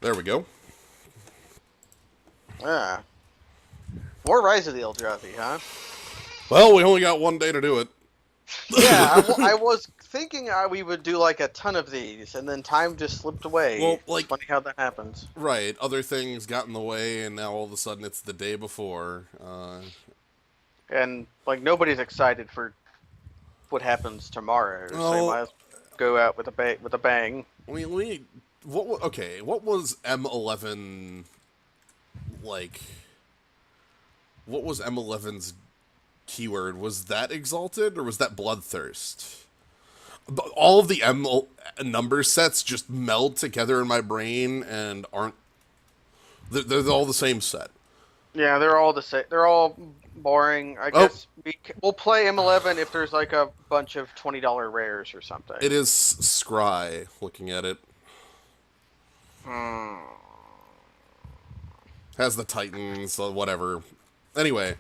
There we go. Ah. More Rise of the Eldrazi, huh? Well, we only got one day to do it. Yeah, I was thinking we would do like a ton of these, and then time just slipped away. Well, It's like, funny how that happens. right, other things got in the way, and now all of a sudden it's the day before. And like nobody's excited for what happens tomorrow, so you Well, might as well go out with a bang. I mean, okay, what was M11 like? What was M11's keyword? Was that Exalted or was that Bloodthirst? All of the M number sets just meld together in my brain and aren't. They're all the same set. Yeah, they're all the same. They're all boring. I Oh, guess we'll play M11 if there's like a bunch of $20 rares or something. it is Scry. Looking at it, Hmm. has the Titans, whatever. Anyway,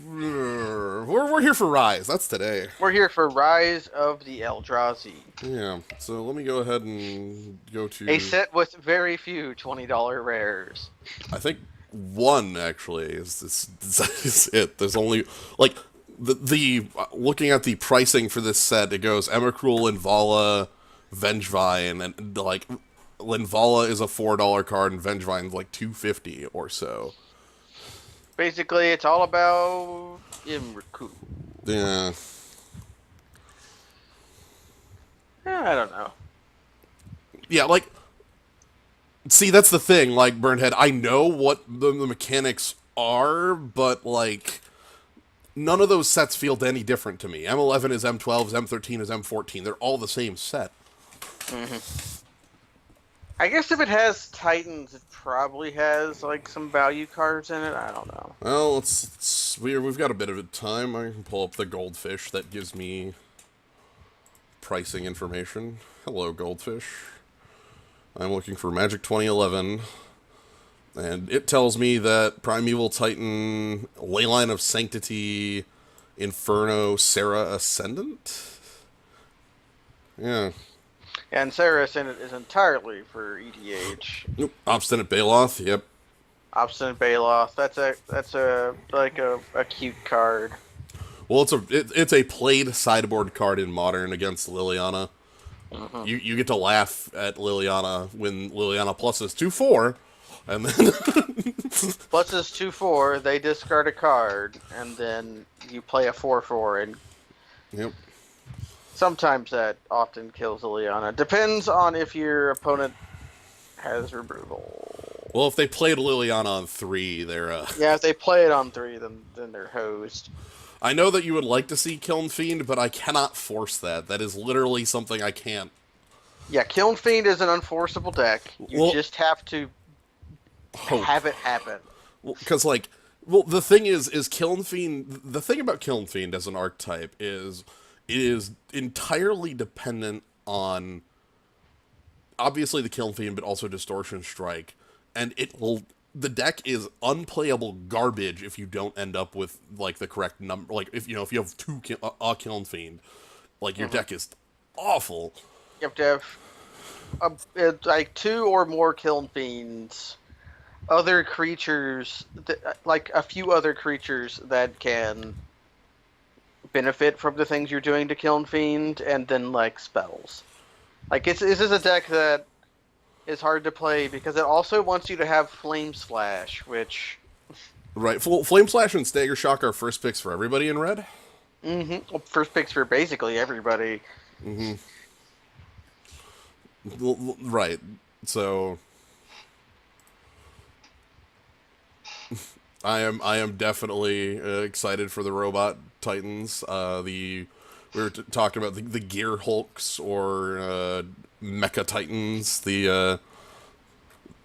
we're here for Rise. That's today. We're here for Rise of the Eldrazi. Yeah. So let me go ahead and go to A set with very few $20 rares. I think one actually is it. There's only like the looking at the pricing for this set. It goes Emrakul, Linvala, Vengevine, and like Linvala is a $4 card, and Vengevine's like $2.50 or so. Basically, it's all about Emrakul. Yeah. I don't know. Yeah, like, see, that's the thing, like, Burnhead, I know what the mechanics are, but, like, none of those sets feel any different to me. M11 is M12, M13 is M14. They're all the same set. I guess if it has Titans, it probably has, like, some value cards in it. I don't know. Well, we've got a bit of a time. I can pull up the Goldfish. That gives me pricing information. Hello, Goldfish. I'm looking for Magic 2011, and it tells me that Primeval Titan, Leyline of Sanctity, Inferno, Serra Ascendant? Yeah. And Sarah Ascendant is entirely for EDH. Nope. Obstinate Baloth, yep. Obstinate Baloth. That's a cute card. Well, it's a played sideboard card in Modern against Liliana. You get to laugh at Liliana when Liliana pluses 2/4, and then Plus is 2/4, they discard a card, and then you play a 4/4, and yep. sometimes that often kills Liliana. Depends on if your opponent has removal. Well, if they played Liliana on 3, they're Yeah, if they play it on 3, then they're hosed. I know that you would like to see Kiln Fiend, but I cannot force that. That is literally something I can't. Yeah, Kiln Fiend is an unforceable deck. You just have to have it happen. Because, the thing is Kiln Fiend. The thing about Kiln Fiend as an archetype is it is entirely dependent on obviously the Kiln Fiend, but also Distortion Strike, and the deck is unplayable garbage if you don't end up with like the correct number. Like if you have a Kiln Fiend, like your deck is awful. You have to have like 2 or more Kiln Fiends, other creatures, like a few other creatures that can benefit from the things you're doing to Kiln Fiend, and then like spells. Like this is a deck that is hard to play because it also wants you to have Flame Slash, which Right, Flame Slash and Stagger Shock are first picks for everybody in red. Well, first picks for basically everybody. Right, so I am definitely excited for the Robot Titans. We were talking about the Gear Hulks or Mecha Titans.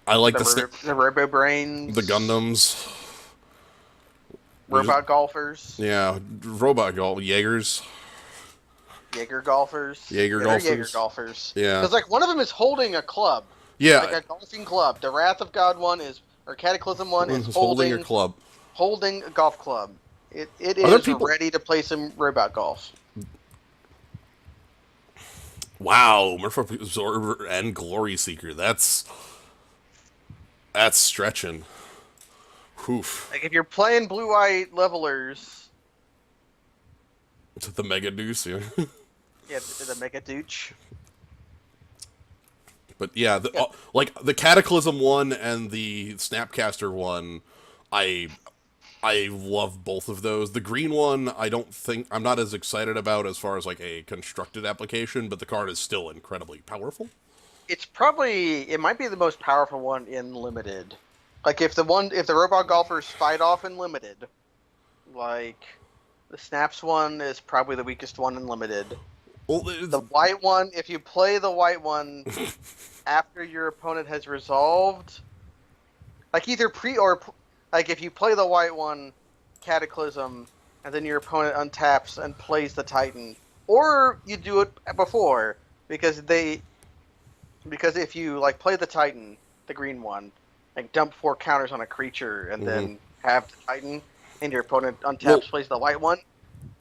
I like the Robo Brains, the Gundams, Robot Golfers. Yeah, Robot Golf Jaegers. Jaeger Golfers. Jaeger Golfers. Yeah. Because like one of them is holding a club. Yeah. Like a golfing club. The Wrath of God one is, or Cataclysm one is holding a club. Holding a golf club. It is ready to play some robot golf. Wow, Merfolk Absorber and Glory Seeker. That's stretching. Oof. Like if you're playing blue-white levelers, To the Mega Deuce, yeah. yeah, the Mega Dooch. But yeah, Yeah, like the Cataclysm one and the Snapcaster one, I I love both of those. The green one, I'm not as excited about as far as like a constructed application, but the card is still incredibly powerful. it might be the most powerful one in limited. Like if the robot golfers fight off in limited, like the snaps one is probably the weakest one in limited. Well, The white one, if you play the white one after your opponent has resolved, like either pre or like if you play the white one, Cataclysm, and then your opponent untaps and plays the Titan, or you do it before because if you like play the Titan, the green one, like dump 4 counters on a creature and then have the Titan, and your opponent untaps, Well, plays the white one,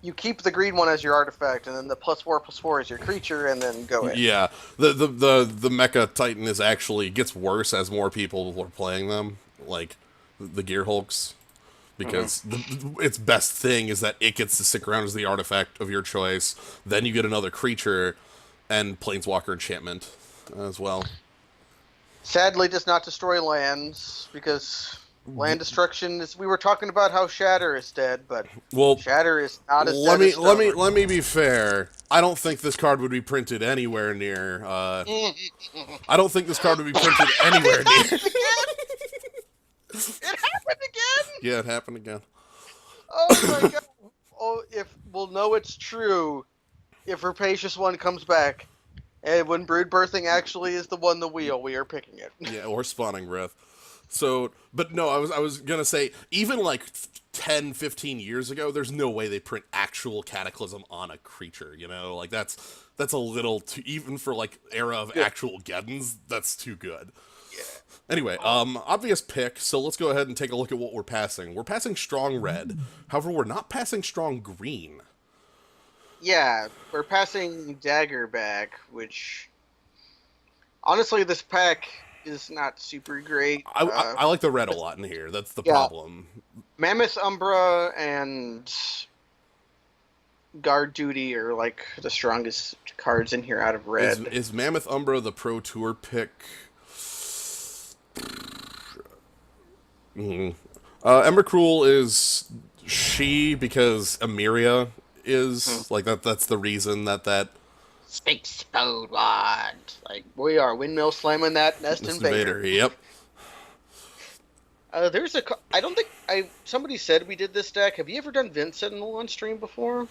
you keep the green one as your artifact, and then the +4/+4 is your creature, and then go in. yeah, the Mecha Titan is actually gets worse as more people are playing them, like the Gear Hulks, because its best thing is that it gets to stick around as the artifact of your choice. Then you get another creature and Planeswalker enchantment as well. Sadly, does not destroy lands because land destruction is. We were talking about how Shatter is dead, but Well, Shatter is not as let dead me as let me Stonework. let me be fair. I don't think this card would be printed anywhere near. I don't think this card would be printed anywhere near. It happened again! Yeah, it happened again. Oh my god! Oh, if we'll know it's true if Rapacious One comes back, and when Brood Birthing actually is the one the wheel, we are picking it. Yeah, or Spawning Breath. So, but no, I was gonna say even like 10, 15 years ago, there's no way they print actual Cataclysm on a creature. You know, like that's a little too even for like era of Yeah. actual Geddons. That's too good. Yeah. Anyway, obvious pick. So let's go ahead and take a look at what we're passing. We're passing strong red. However, we're not passing strong green. Yeah, we're passing Dagger back, which honestly, this pack is not super great. I like the red a lot in here. That's the Yeah. problem. Mammoth Umbra and Guard Duty are like the strongest cards in here out of red. Is Mammoth Umbra the Pro Tour pick? Emrakul is she because Emiria is like that. That's the reason that Space Code Wand. Like we are windmill slamming that Nest this Invader. invader. Yep. There's a. I don't think I. Somebody said we did this deck. Have you ever done Vent Sentinel on stream before?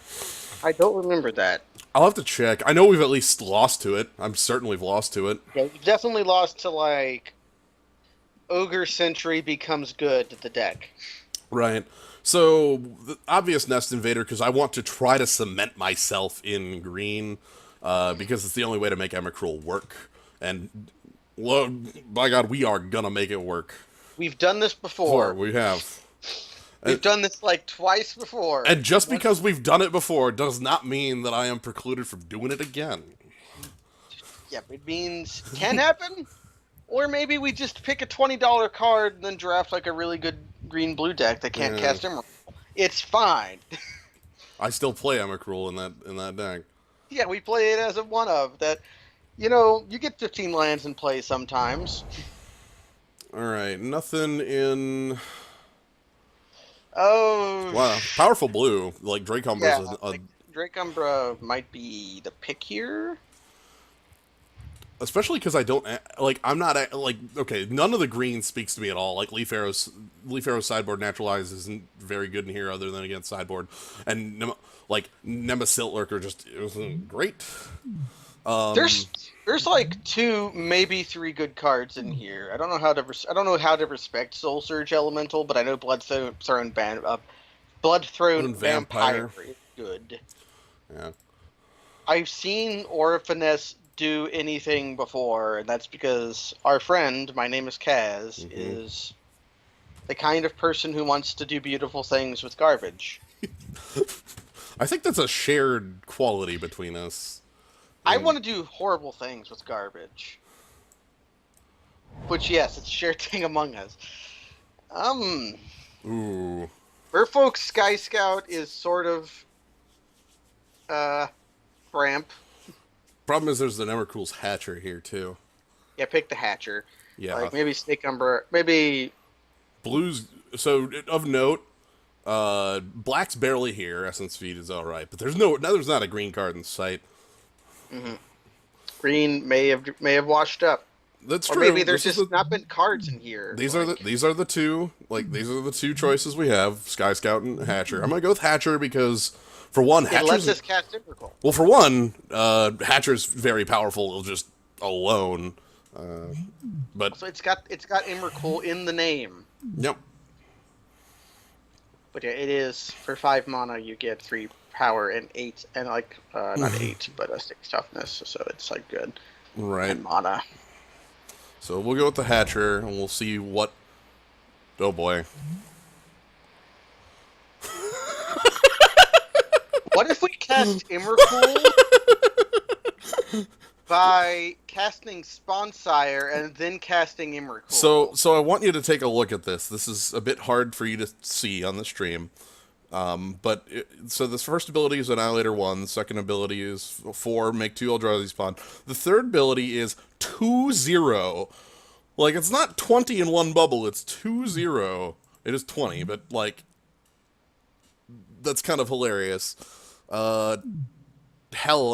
I don't remember that. I'll have to check. I know we've at least lost to it. I'm certain we've lost to it. Yeah, we've definitely lost to like Ogre Sentry becomes good to the deck. Right. So the obvious Nest Invader because I want to try to cement myself in green because it's the only way to make Emrakul work. And by God, we are gonna make it work. We've done this before. We have. We've done this like twice before. And just because we've done it before does not mean that I am precluded from doing it again. Yeah, it means can happen. Or maybe we just pick a $20 card and then draft like a really good green-blue deck that can't cast Emrakul. It's fine. I still play Emrakul in that deck. Yeah, we play it as a one of that. You know, you get 15 lands in play sometimes. All right, nothing in. Oh, Wow, powerful blue like Drake yeah. Umbra's Like, Drake Umbra might be the pick here. especially because I don't like. I'm not like okay. None of the green speaks to me at all. Like Leaf Arrow's sideboard naturalize isn't very good in here, other than against sideboard, and like Nemesis Lurker just isn't great. There's like 2, maybe 3 good cards in here. I don't know how to respect Soul Surge Elemental, but I know Bloodthrown Vampire is good. Yeah. I've seen Aura Finesse do anything before, and that's because our friend, my name is Kaz, is the kind of person who wants to do beautiful things with garbage. I think that's a shared quality between us. I want to do horrible things with garbage. Which, yes, it's a shared thing among us. Ooh. Merfolk Sky Scout is sort of ramp. Problem is, there's an Emrakul's Hatcher here too. Yeah, pick the Hatcher. Yeah. Like maybe Snake Umber, maybe Blues. So of note, black's barely here. Essence Feed is all right, but there's not a green card in sight. green may have washed up. That's Or true. maybe there's just not been cards in here. These are the two choices we have: Sky Scout and Hatcher. I'm gonna go with Hatcher because, for one, it Hatcher's lets us cast Emrakul. well. For one, Hatcher's very powerful just alone. But So it's got Emrakul in the name. Yep. But yeah, it is for 5 mana. You get 3 power and 8, and like not 8, but a 6 toughness. So it's like good. Right. And mana. So we'll go with the Hatcher, and we'll see what. Oh boy. What if we cast Emrakul by casting Spawnsire and then casting Emrakul? So I want you to take a look at this. This is a bit hard for you to see on the stream. So this first ability is Annihilator 1. The second ability is 4, make 2 Eldrazi spawn. The third ability is 2/0. Like, it's not 20 in one bubble, it's 2/0. It is 20, but, like, that's kind of hilarious. Hell,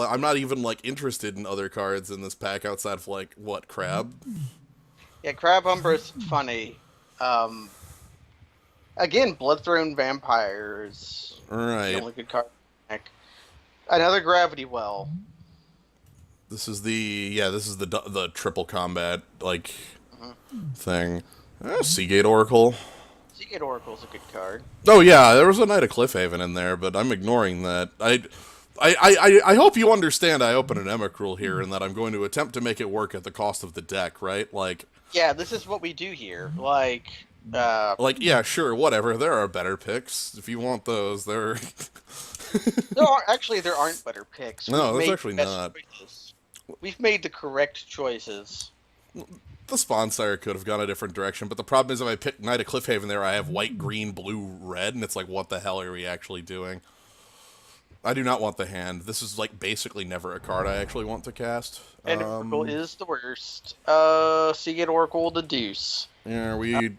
I'm not even, like, interested in other cards in this pack outside of, like, what, Crab? Yeah, Crab Umbra's funny. Again, Bloodthrone Vampire is Right. the only good card. Another Gravity Well. This is the triple combat, like, thing. Seagate Oracle. Seagate Oracle's a good card. Oh yeah, there was a Knight of Cliffhaven in there, but I'm ignoring that. I hope you understand I open an Emrakul here and that I'm going to attempt to make it work at the cost of the deck, right? Like, Yeah, this is what we do here. yeah, sure, whatever. There are better picks if you want those. There aren't better picks. No, We've there's made actually best not. choices. We've made the correct choices. The Spawnsire could have gone a different direction, but the problem is if I pick Knight of Cliffhaven there, I have white, green, blue, red, and it's like, what the hell are we actually doing? I do not want the hand. This is, like, basically never a card I actually want to cast. And Oracle is the worst. Seagate Oracle, the deuce. Yeah, we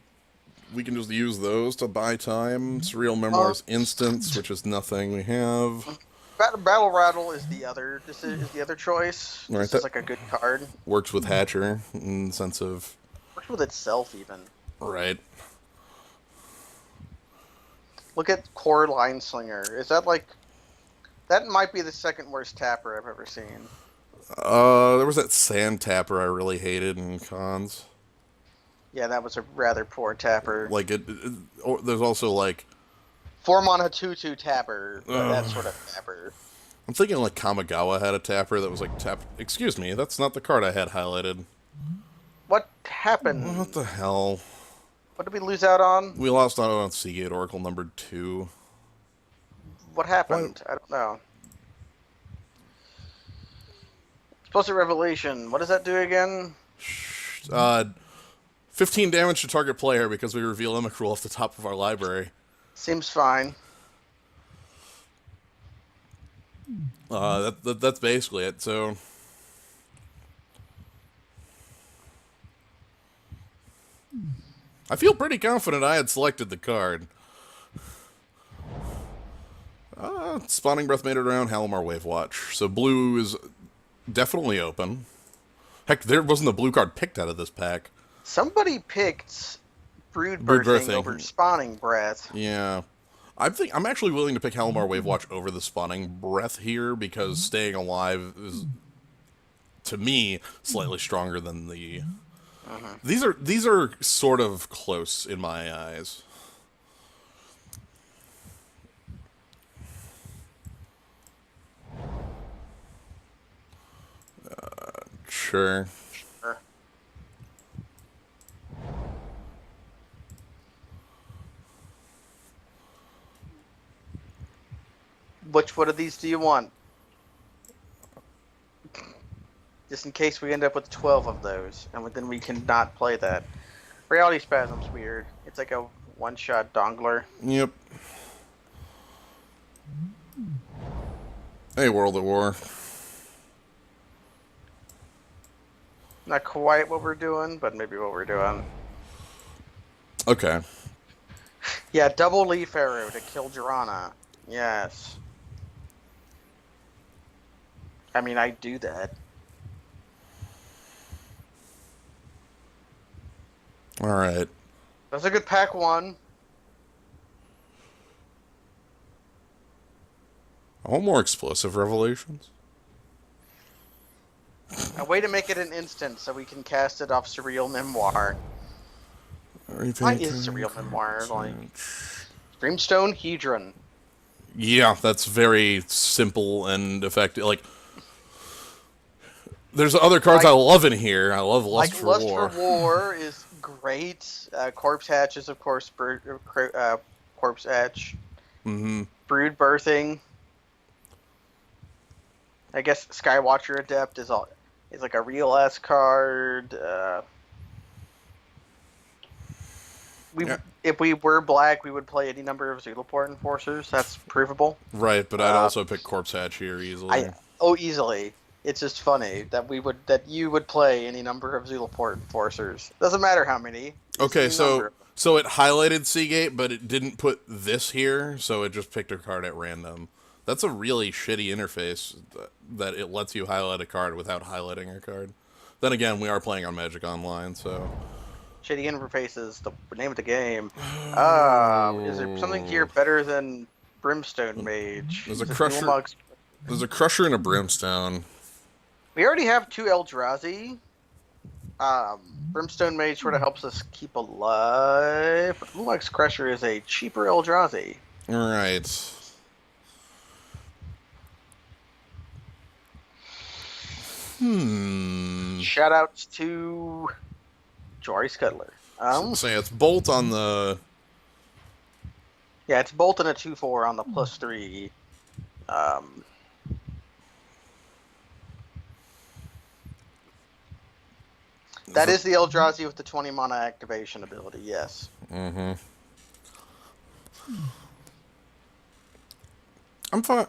can just use those to buy time. Surreal Memoirs Instance, which is nothing we have. Battle Rattle is the other. This is the other choice. Right, This is like a good card. Works with Hatcher in the sense of... Works with itself even. Right. Look at Core Line Slinger. Is that like... That might be the second worst tapper I've ever seen. There was that Sand Tapper I really hated in cons. Yeah, that was a rather poor tapper. Like, there's also, like... 4 mana 2/2 tapper. That sort of tapper. I'm thinking, like, Kamigawa had a tapper that was, like, Excuse me, that's not the card I had highlighted. What happened? What the hell? What did we lose out on? We lost out on Seagate Oracle number 2. What happened? I don't know. Explosive Revelation. What does that do again? 15 damage to target player because we reveal Emrakul off the top of our library. Seems fine. That's basically it. So, I feel pretty confident I had selected the card. Spawning Breath made it around Halimar Wave Watch. So blue is definitely open. Heck, there wasn't a blue card picked out of this pack. Somebody picked Brood Brood Birthing Birthing. over Spawning Breath. Yeah. I'm actually willing to pick Halimar Wave Watch over the Spawning Breath here because staying alive is, to me, slightly stronger than the... These are sort of close in my eyes. Sure. Sure. Which one of these do you want? just in case we end up with 12 of those, and then we cannot play that. Reality Spasm's weird. It's like a one-shot dongler. Yep. Hey, World at War. Not quite what we're doing, but maybe what we're doing. Okay. Yeah, double Leaf Arrow to kill Jirana. Yes. I mean, I do that. Alright. That's a good pack one. I want more explosive revelations. A way to make it an instant so we can cast it off Surreal Memoir. Everything What is Surreal Memoir? Like, Dreamstone Hedron. Yeah, that's very simple and effective. Like, there's other cards I love in here. I love Lust for Lust War. for War is great. Corpse Hatch is, of course, Corpse Hatch. Mm-hmm. Brood Birthing. I guess Skywatcher Adept is like a real ass card. If we were black, we would play any number of Zulaport Enforcers. That's provable. Right, but I'd also pick Corpse Hatch here easily. Easily. It's just funny that you would play any number of Zulaport Enforcers. Doesn't matter how many. Okay, so it highlighted Seagate, but it didn't put this here, so it just picked a card at random. That's a really shitty interface that it lets you highlight a card without highlighting a card. Then again, we are playing on Magic Online, so... Shitty interface is the name of the game. Is there something here better than Brimstone Mage? There's a Crusher. There's a Crusher and a Brimstone. We already have 2 Eldrazi. Brimstone Mage sort of helps us keep alive. Ulux Crusher is a cheaper Eldrazi. Alright. Shoutouts to Jory Scuttler. Say it's Bolt on the... Yeah, it's Bolt and a 2/4 on the +3. That is the Eldrazi with the 20 mana activation ability, yes. Mm-hmm. I'm fine.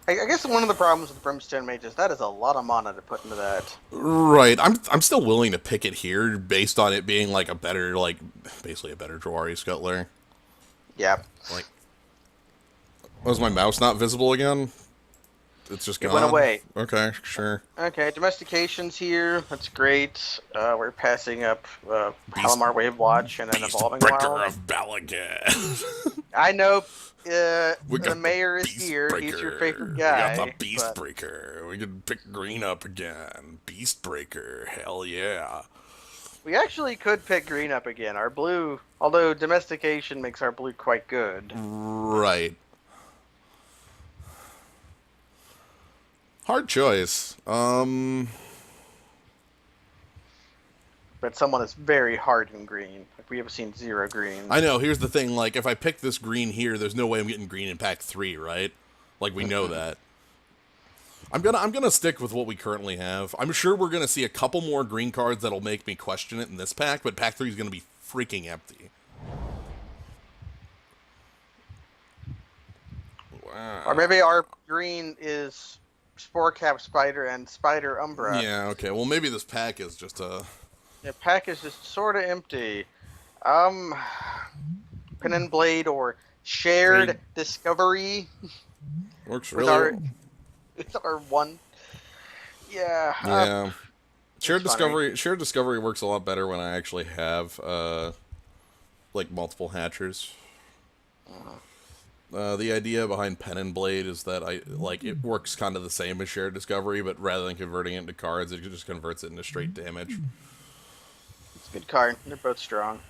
I guess one of the problems with Brimstone Mage is that is a lot of mana to put into that. Right. I'm still willing to pick it here based on it being like a better, like, basically a better Jawari Scuttler. Yeah. Like, was my mouse not visible again? It's just gone. It went away. Okay, sure. Okay, Domestication's here. That's great. We're passing up Palomar Wave Watch and an Evolving Breaker Wild. of Balagan. I know the mayor is here. He's your favorite guy. We got the Beast Breaker. We could pick green up again. Beast Breaker. Hell yeah. We actually could pick green up again. Our blue, although Domestication makes our blue quite good. Right. Hard choice. But someone is very hard in green. Like, we have seen 0 green. I know, here's the thing, like, if I pick this green here, there's no way I'm getting green in pack 3, right? Like, we know that. I'm gonna stick with what we currently have. I'm sure we're gonna see a couple more green cards that'll make me question it in this pack, but pack 3 is gonna be freaking empty. Wow. Or maybe our green is Spore Cap Spider and Spider Umbra. Yeah, okay. Well, maybe this pack is just a... The pack is just sort of empty. Pen and Blade or Shared Discovery. Works really It's our one. Yeah. Yeah. Shared Discovery works a lot better when I actually have, like, multiple hatchers. The idea behind Pen and Blade is that it works kind of the same as Shared Discovery, but rather than converting it into cards, it just converts it into straight damage. It's a good card. They're both strong.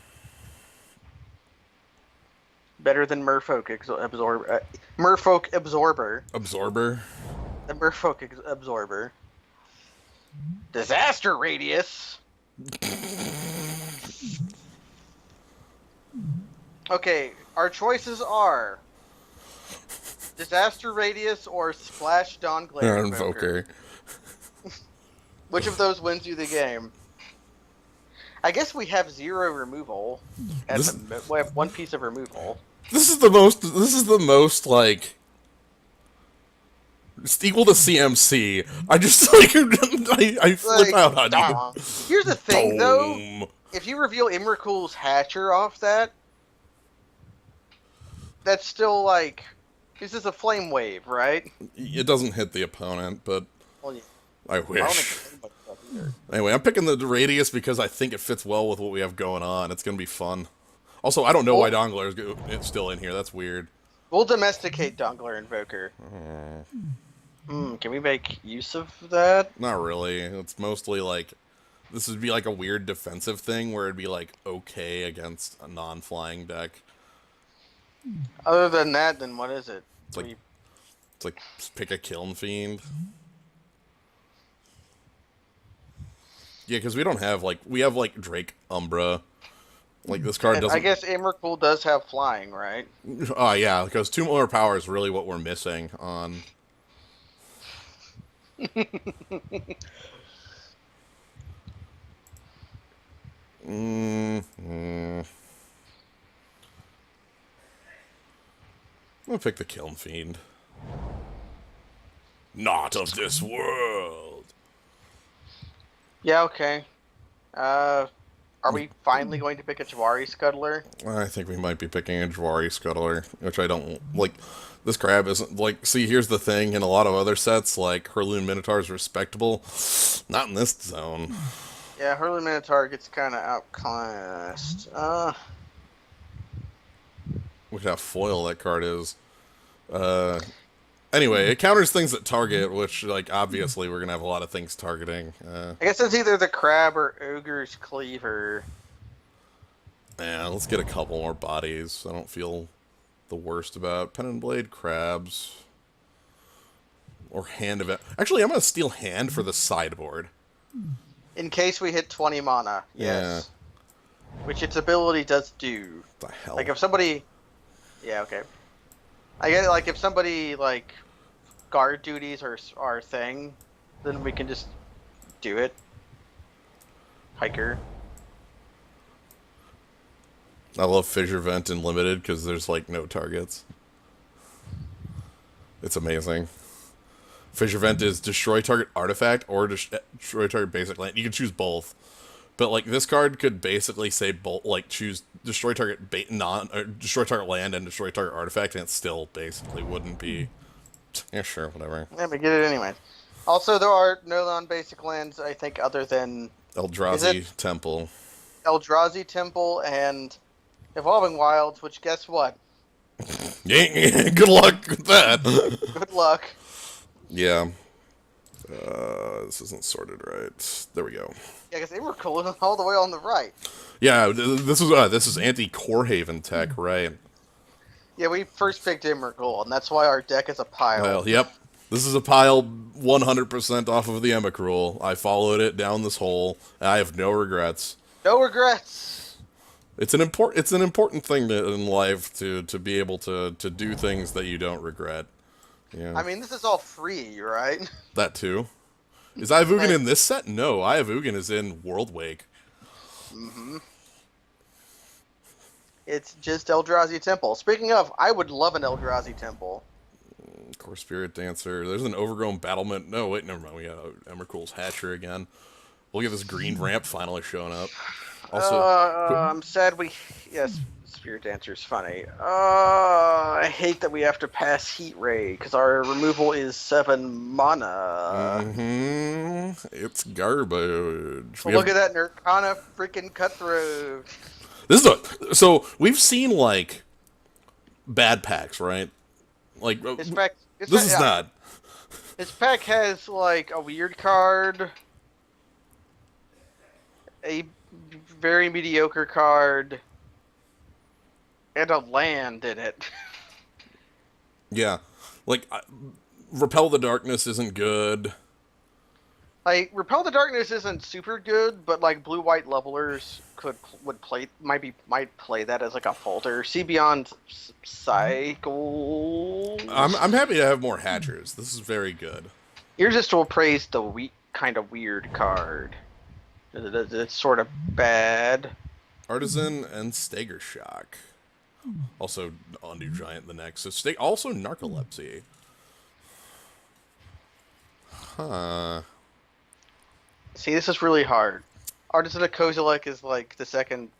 Better than Merfolk Absorber. Merfolk Absorber. Absorber? The Merfolk Absorber. Disaster Radius. Okay, our choices are Disaster Radius or Splash Dawnglare Invoker. Invoker. Which of those wins you the game? I guess we have 0 removal. We have 1 piece of removal. This is the most, like... It's equal to CMC. I just, like... I flip out on you. Here's the thing, though. If you reveal Emrakul's Hatcher off that, that's still, like... This is a Flame Wave, right? It doesn't hit the opponent, but... Well, yeah. I wish. Anyway, I'm picking the Radius because I think it fits well with what we have going on. It's going to be fun. Also, I don't know why Dawnglare is still in here. That's weird. We'll domesticate Dawnglare Invoker. Can we make use of that? Not really. It's mostly like... This would be like a weird defensive thing where it'd be like okay against a non-flying deck. Other than that, then what is it? It's like just pick a Kiln Fiend. Yeah, because we don't have like... We have like Drake Umbra. Like this card doesn't... I guess Emrakul does have flying, right? Oh yeah, because 2 more power is really what we're missing on... I'll pick the Kiln Fiend. Not of this world. Yeah, okay. Are we finally going to pick a Jawari Scuttler? I think we might be picking a Jawari Scuttler, which I don't... Like, this crab isn't... Like, see, here's the thing. In a lot of other sets, like, Hurloon Minotaur is respectable. Not in this zone. Yeah, Hurloon Minotaur gets kind of outclassed. Look how foil that card is. Anyway, it counters things that target, which, like, obviously we're going to have a lot of things targeting. I guess it's either the Crab or Ogre's Cleaver. Yeah, let's get a couple more bodies. I don't feel the worst about Pen and Blade, Crabs, or Hand of It. Actually, I'm going to steal Hand for the sideboard. In case we hit 20 mana, yes. Yeah. Which its ability does do. What the hell? Like, if somebody... Yeah, okay. I get it, like, if somebody, like, guard duties are our thing, then we can just do it. Hiker. I love Fissure Vent in Limited because there's, like, no targets. It's amazing. Fissure Vent is destroy target artifact or destroy target basic land. You can choose both. But, like, this card could basically say both, like, choose destroy target destroy target land and destroy target artifact, and it still basically wouldn't be... Yeah, sure, whatever. Yeah, but get it anyway. Also, there are no non-basic lands, I think, other than... Eldrazi Temple. Eldrazi Temple and Evolving Wilds, which, guess what? Yeah, good luck with that. Good luck. Yeah. This isn't sorted right. There we go. Yeah, because Emrakul is all the way on the right. Yeah, this is anti-Corehaven tech, right? Yeah, we first picked Emrakul, and that's why our deck is a pile. Well, yep. This is a pile 100% off of the Emrakul. I followed it down this hole, and I have no regrets. No regrets. It's an important thing in life to be able to do things that you don't regret. Yeah. I mean, this is all free, right? That too. Is Ivugin in this set? No, Ivugin is in Worldwake. Mm-hmm. It's just Eldrazi Temple. Speaking of, I would love an Eldrazi Temple. Core Spirit Dancer. There's an Overgrown Battlement. No, wait, never mind. We got Emrakul's Hatcher again. Look at this green ramp finally showing up. Also, I'm sad we... Yes, Spirit Dancer's funny. I hate that we have to pass Heat Ray, because our removal is 7 mana. It's garbage. Well, look at that Nirkana freaking Cutthroat. So we've seen, like, bad packs, right? Like, this is not. This pack has, like, a weird card, a very mediocre card, and a land in it. Yeah. Like, Repel the Darkness isn't good. Like Repel the Darkness isn't super good, but like blue-white levelers might play that as like a folder. See Beyond Cycles. I'm happy to have more Hatchers. This is very good. Irresistible Praise, the kind of weird card. It's sort of bad. Artisan and Stagger Shock. Also, Undo Giant the next. So also Narcolepsy. Huh. See, this is really hard. Artisan of Kozilek is like the second.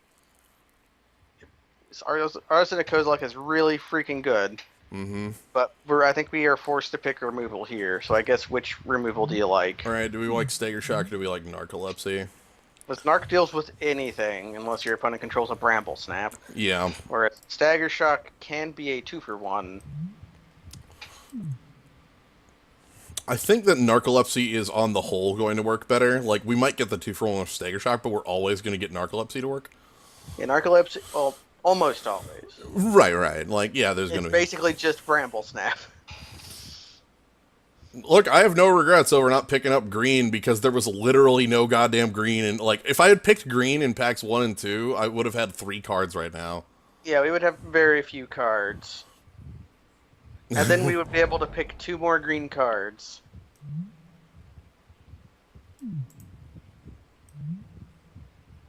Artisan of Kozilek is really freaking good. Mm-hmm. But I think we are forced to pick removal here. So I guess which removal do you like? All right. Do we like Stagger Shock? Or do we like Narcolepsy? Because Narc deals with anything unless your opponent controls a Bramble Snap. Yeah. Whereas Stagger Shock can be a 2-for-1. I think that Narcolepsy is on the whole going to work better. Like, we might get the 2-for-1 with Stagger Shock, but we're always going to get Narcolepsy to work. Yeah, Narcolepsy, well, almost always. Right. Like, yeah, there's going to be... basically just Bramble Snap. Look, I have no regrets over not picking up green because there was literally no goddamn green. And, like, if I had picked green in packs 1 and 2, I would have had 3 cards right now. Yeah, we would have very few cards. And then we would be able to pick 2 more green cards.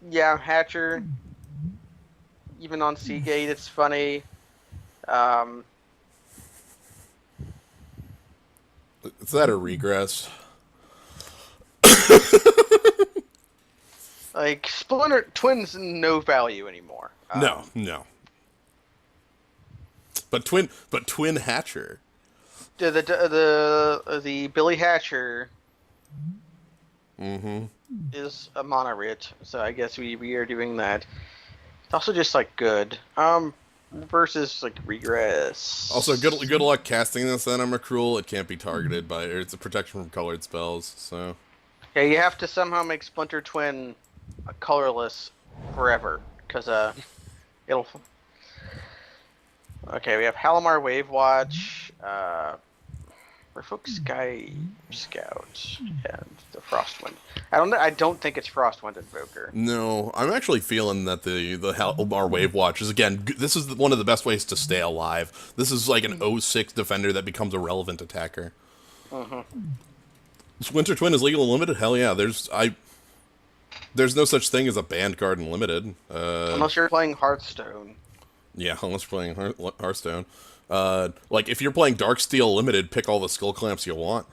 Yeah, Hatcher. Even on Seagate, it's funny. Is that a regress? Like, Splinter Twin's no value anymore. No. But Twin Hatcher. The Billy Hatcher Mm-hmm. is a mono-rit, so I guess we are doing that. It's also just like good. Versus like regress. Also, good luck casting this on Emrakul. It can't be targeted by, or it's a protection from colored spells. So Yeah, you have to somehow make Splinter Twin colorless forever, because it'll. Okay, we have Halimar Wave Watch, Revoke Sky Scout, and the Frostwind. I don't think it's Frostwind Invoker. no, I'm actually feeling that the Halimar Wave Watch is again. This is one of the best ways to stay alive. This is like an 06 defender that becomes a relevant attacker. Mm-hmm. Splinter Twin is legal and limited. Hell yeah, there's no such thing as a banned card in limited. Unless you're playing Hearthstone. Yeah, unless you're playing Hearthstone. Like, if you're playing Darksteel Limited, pick all the Skull Clamps you want.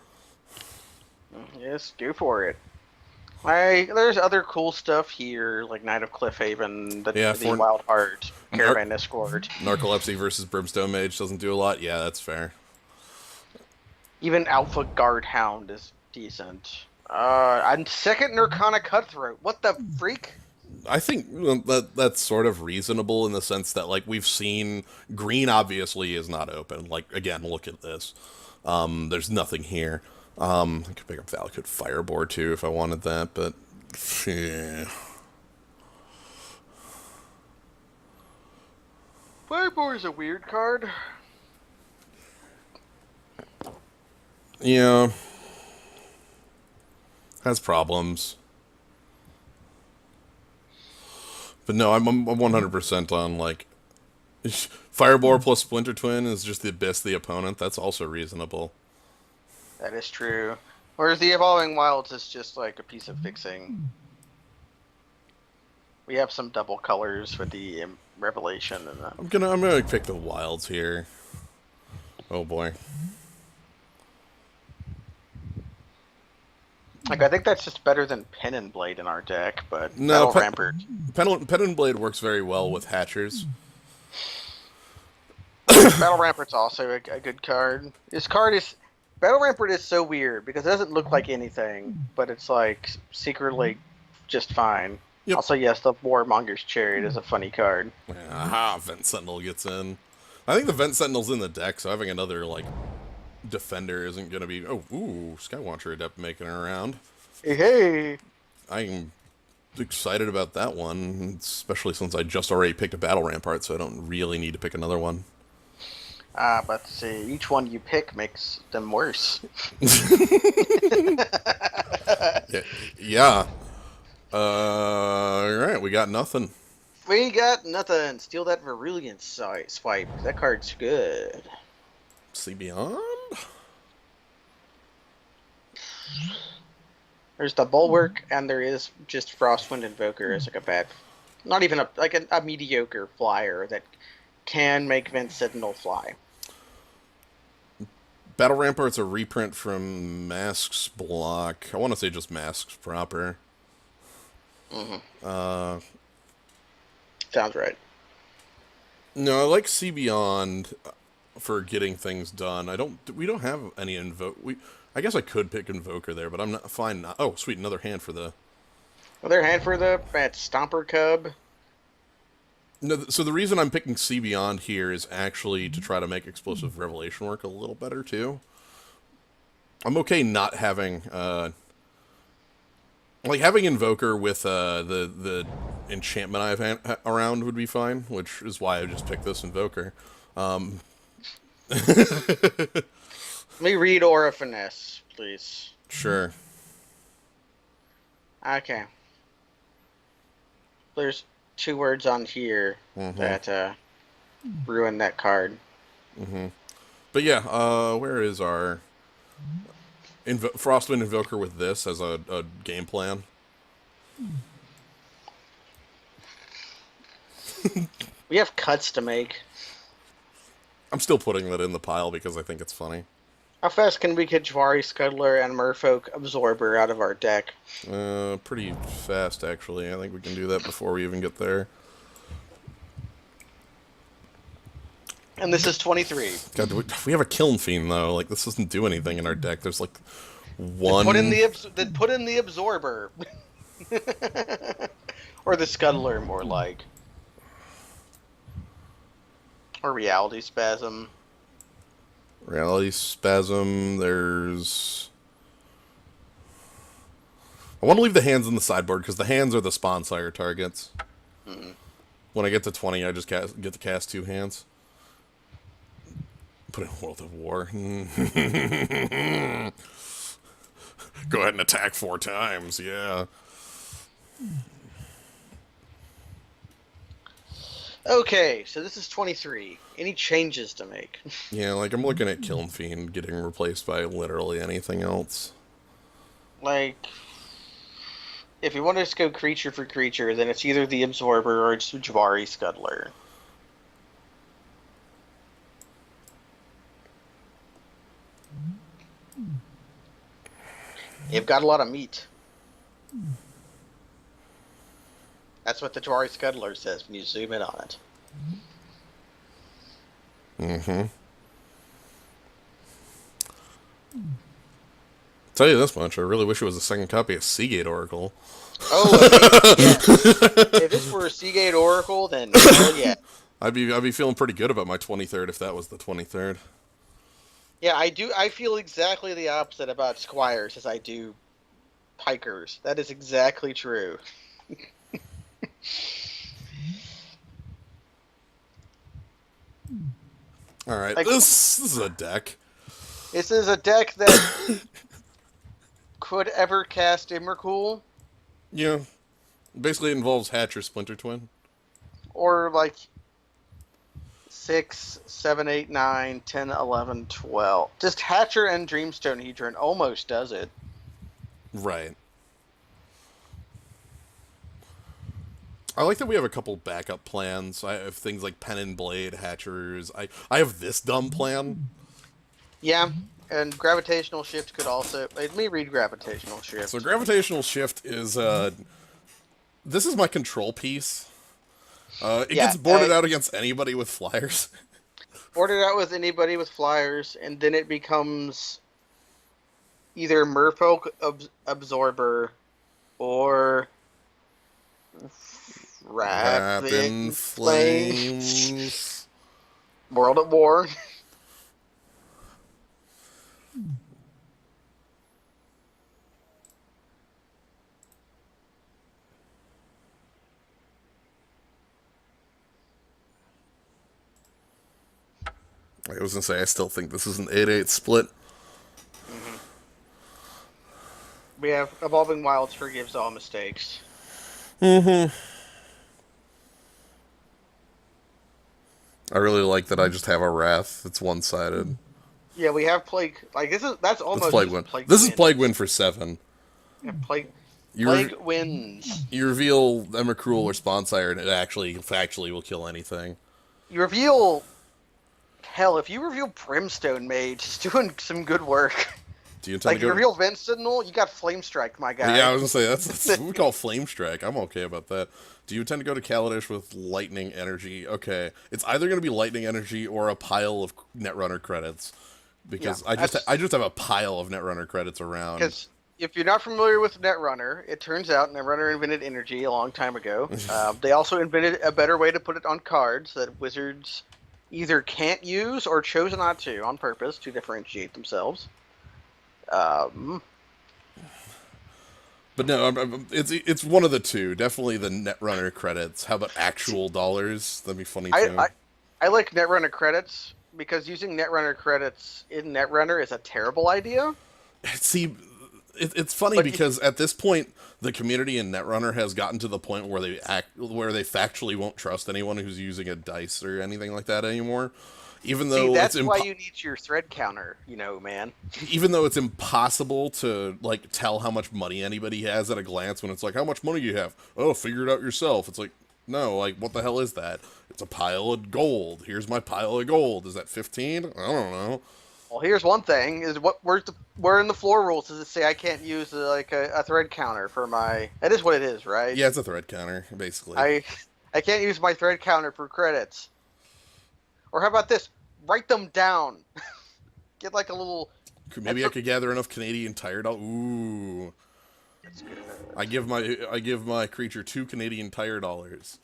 Yes, go for it. There's other cool stuff here, like Knight of Cliffhaven, the Wild Heart, Caravan Escort. Narcolepsy versus Brimstone Mage doesn't do a lot. Yeah, that's fair. Even Alpha Guard Hound is decent. And second Nirkana Cutthroat. What the freak? I think that's sort of reasonable in the sense that, like, we've seen green obviously is not open. Like, again, look at this. There's nothing here. I could pick up Valakut Firebore too if I wanted that, but yeah. Firebore is a weird card. Yeah. Has problems. But no, I'm 100% on, like, Firebore plus Splinter Twin is just the abyss the opponent. That's also reasonable. That is true. Whereas the Evolving Wilds is just like a piece of fixing. We have some double colors with the Revelation and that. I'm gonna pick the Wilds here. Oh boy. Like, I think that's just better than Pen and Blade in our deck, but no, Battle Rampart. Pen and Blade works very well with Hatchers. Battle Rampart's also a good card. Battle Rampart is so weird because it doesn't look like anything, but it's like secretly just fine. Yep. Also, yes, the Warmonger's Chariot is a funny card. Aha, Vent Sentinel gets in. I think the Vent Sentinel's in the deck, so having another, like, defender isn't gonna be... Oh, ooh, Skywatcher Adept making it around. Hey! I'm excited about that one, especially since I just already picked a Battle Rampart, so I don't really need to pick another one. But see, each one you pick makes them worse. Yeah. Alright, we got nothing. We got nothing. Steal that Virulent Swipe. That card's good. See Beyond? There's the Bulwark, and there is just Frostwind Invoker as like a bad, not even a mediocre flyer that can make Vent Sentinel fly. Battle Rampart's a reprint from Masks block. I want to say just Masks proper. Sounds right. No, I like See Beyond for getting things done. We don't have any I guess I could pick Invoker there, but I'm not fine. Oh, sweet, another hand for the. Another hand for the Stomper Cub. No, so the reason I'm picking See Beyond here is actually to try to make Explosive Revelation work a little better too. I'm okay not having like having Invoker with the enchantment I have around would be fine, which is why I just picked this Invoker. Let me read Aura Finesse, please. Sure. Okay. There's 2 words on here that ruin that card. But yeah, where is our Frostwind Invoker with this as a game plan? We have cuts to make. I'm still putting that in the pile because I think it's funny. How fast can we get Jwari Scuddler and Merfolk Absorber out of our deck? Pretty fast, actually. I think we can do that before we even get there. And this is 23. God, we have a Kiln Fiend, though. Like, this doesn't do anything in our deck. There's, like, one... Then put in the Absorber. Or the Scuddler, more like. Or Reality Spasm. Reality Spasm, there's... I want to leave the hands in the sideboard, because the hands are the Sponsire targets. When I get to 20, I just get to cast 2 hands. Put in World of War. Go ahead and attack 4 times, yeah. Okay, so this is 23. Any changes to make? Yeah, like, I'm looking at Kiln Fiend getting replaced by literally anything else. Like, if you want to just go creature for creature, then it's either the Absorber or it's Jwari Scuddler. You've got a lot of meat. That's what the Jwari Scuddler says when you zoom in on it. Tell you this much, I really wish it was a second copy of Seagate Oracle. Oh, yes. If this were a Seagate Oracle, then hell yeah. I'd be feeling pretty good about my 23rd if that was the 23rd. Yeah, I do. I feel exactly the opposite about Squires as I do Pikers. That is exactly true. Alright, Like, this is a deck. This is a deck that could ever cast Emrakul, Yeah. Basically it involves Hatcher Splinter Twin. or like 6, 7, 8, 9, 10, 11, 12. Just Hatcher and Dreamstone Hedron almost does it. Right. I like that we have a couple backup plans. I have things like Pen and Blade, Hatchers. I have this dumb plan. Yeah, and Gravitational Shift could also... Let me read Gravitational Shift. So Gravitational Shift is, this is my control piece. It gets boarded out against anybody with flyers. Boarded out with anybody with flyers, and then it becomes either Merfolk Absorber or Wrapping Flames. World at War. I was gonna say, I still think this is an 8-8 split. We have Evolving Wilds forgives all mistakes. Mm-hmm. I really like that I just have a Wrath. It's one-sided. Yeah, we have Plague. Like that's That's almost Plague just Win. Plague This is Win. Plague Win for 7. Yeah, You, Plague wins. you reveal Emrakul or Sponsire, and it factually will kill anything. You reveal. Hell, if you reveal Brimstone Mage, it's doing some good work. Do you intend Like, to you go? reveal Vent Sentinel, you got Flame Strike, my guy. Yeah, I was gonna say that's what we call Flame Strike. I'm okay about that. Do you intend to go to Kaladesh with Lightning Energy? Okay, it's either gonna be Lightning Energy or a pile of Netrunner credits, because Yeah, I just have a pile of Netrunner credits around. Because if you're not familiar with Netrunner, it turns out Netrunner invented energy a long time ago. They also invented a better way to put it on cards that wizards either can't use or chose not to on purpose to differentiate themselves. But no, it's one of the two. Definitely the Netrunner credits. How about actual dollars? That'd be funny too. I like Netrunner credits because using Netrunner credits in Netrunner is a terrible idea. See, it's funny But because at this point, the community in Netrunner has gotten to the point where they factually won't trust anyone who's using a dice or anything like that anymore. Even though that's why you need your thread counter, man. Even though it's impossible to like tell how much money anybody has at a glance when it's like, how much money do you have? Oh, figure it out yourself. It's like, no, like what the hell is that? It's a pile of gold. Here's my pile of gold. Is that 15? I don't know. Well, here's one thing: is where in the floor rules does it say I can't use a thread counter for my? That is what it is, right? Yeah, it's a thread counter basically. I can't use my thread counter for credits. Or how about this? Write them down. Get like a little. Maybe I could gather enough Canadian Tire dollars. Ooh. That's good. I give my creature 2 Canadian Tire dollars.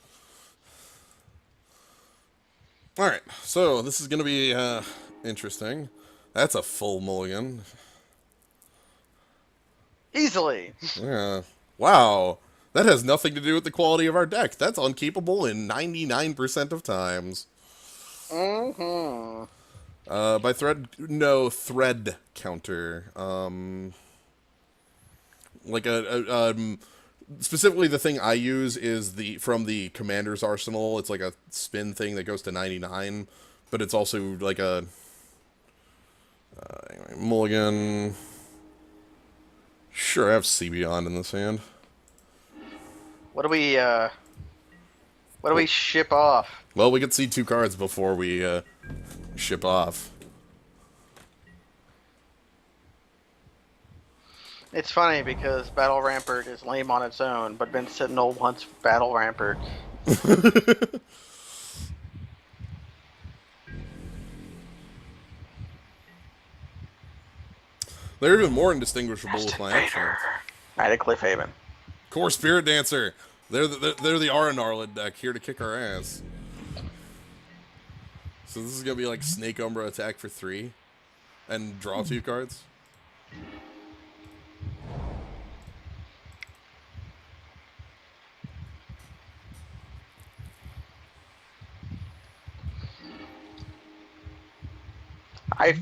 All right, so this is gonna be interesting. That's a full mulligan. Easily. Yeah. Wow. That has nothing to do with the quality of our deck. That's unkeepable in 99% of times. Mm-hmm. By thread, no, thread counter. Specifically the thing I use is from the Commander's Arsenal. It's like a spin thing that goes to 99, but it's also like a, anyway, mulligan. Sure, I have Sea Beyond in this hand. What do we ship off? Well, we could see 2 cards before we ship off. It's funny because Battle Rampart is lame on its own, but Ben Sentinel wants Battle Rampart. They're even more indistinguishable with my actions. Knight of Cliffhaven. Core Spirit Dancer. They're the Aranarlid deck here to kick our ass. So this is gonna be like Snake Umbra attack for 3, and draw 2 cards.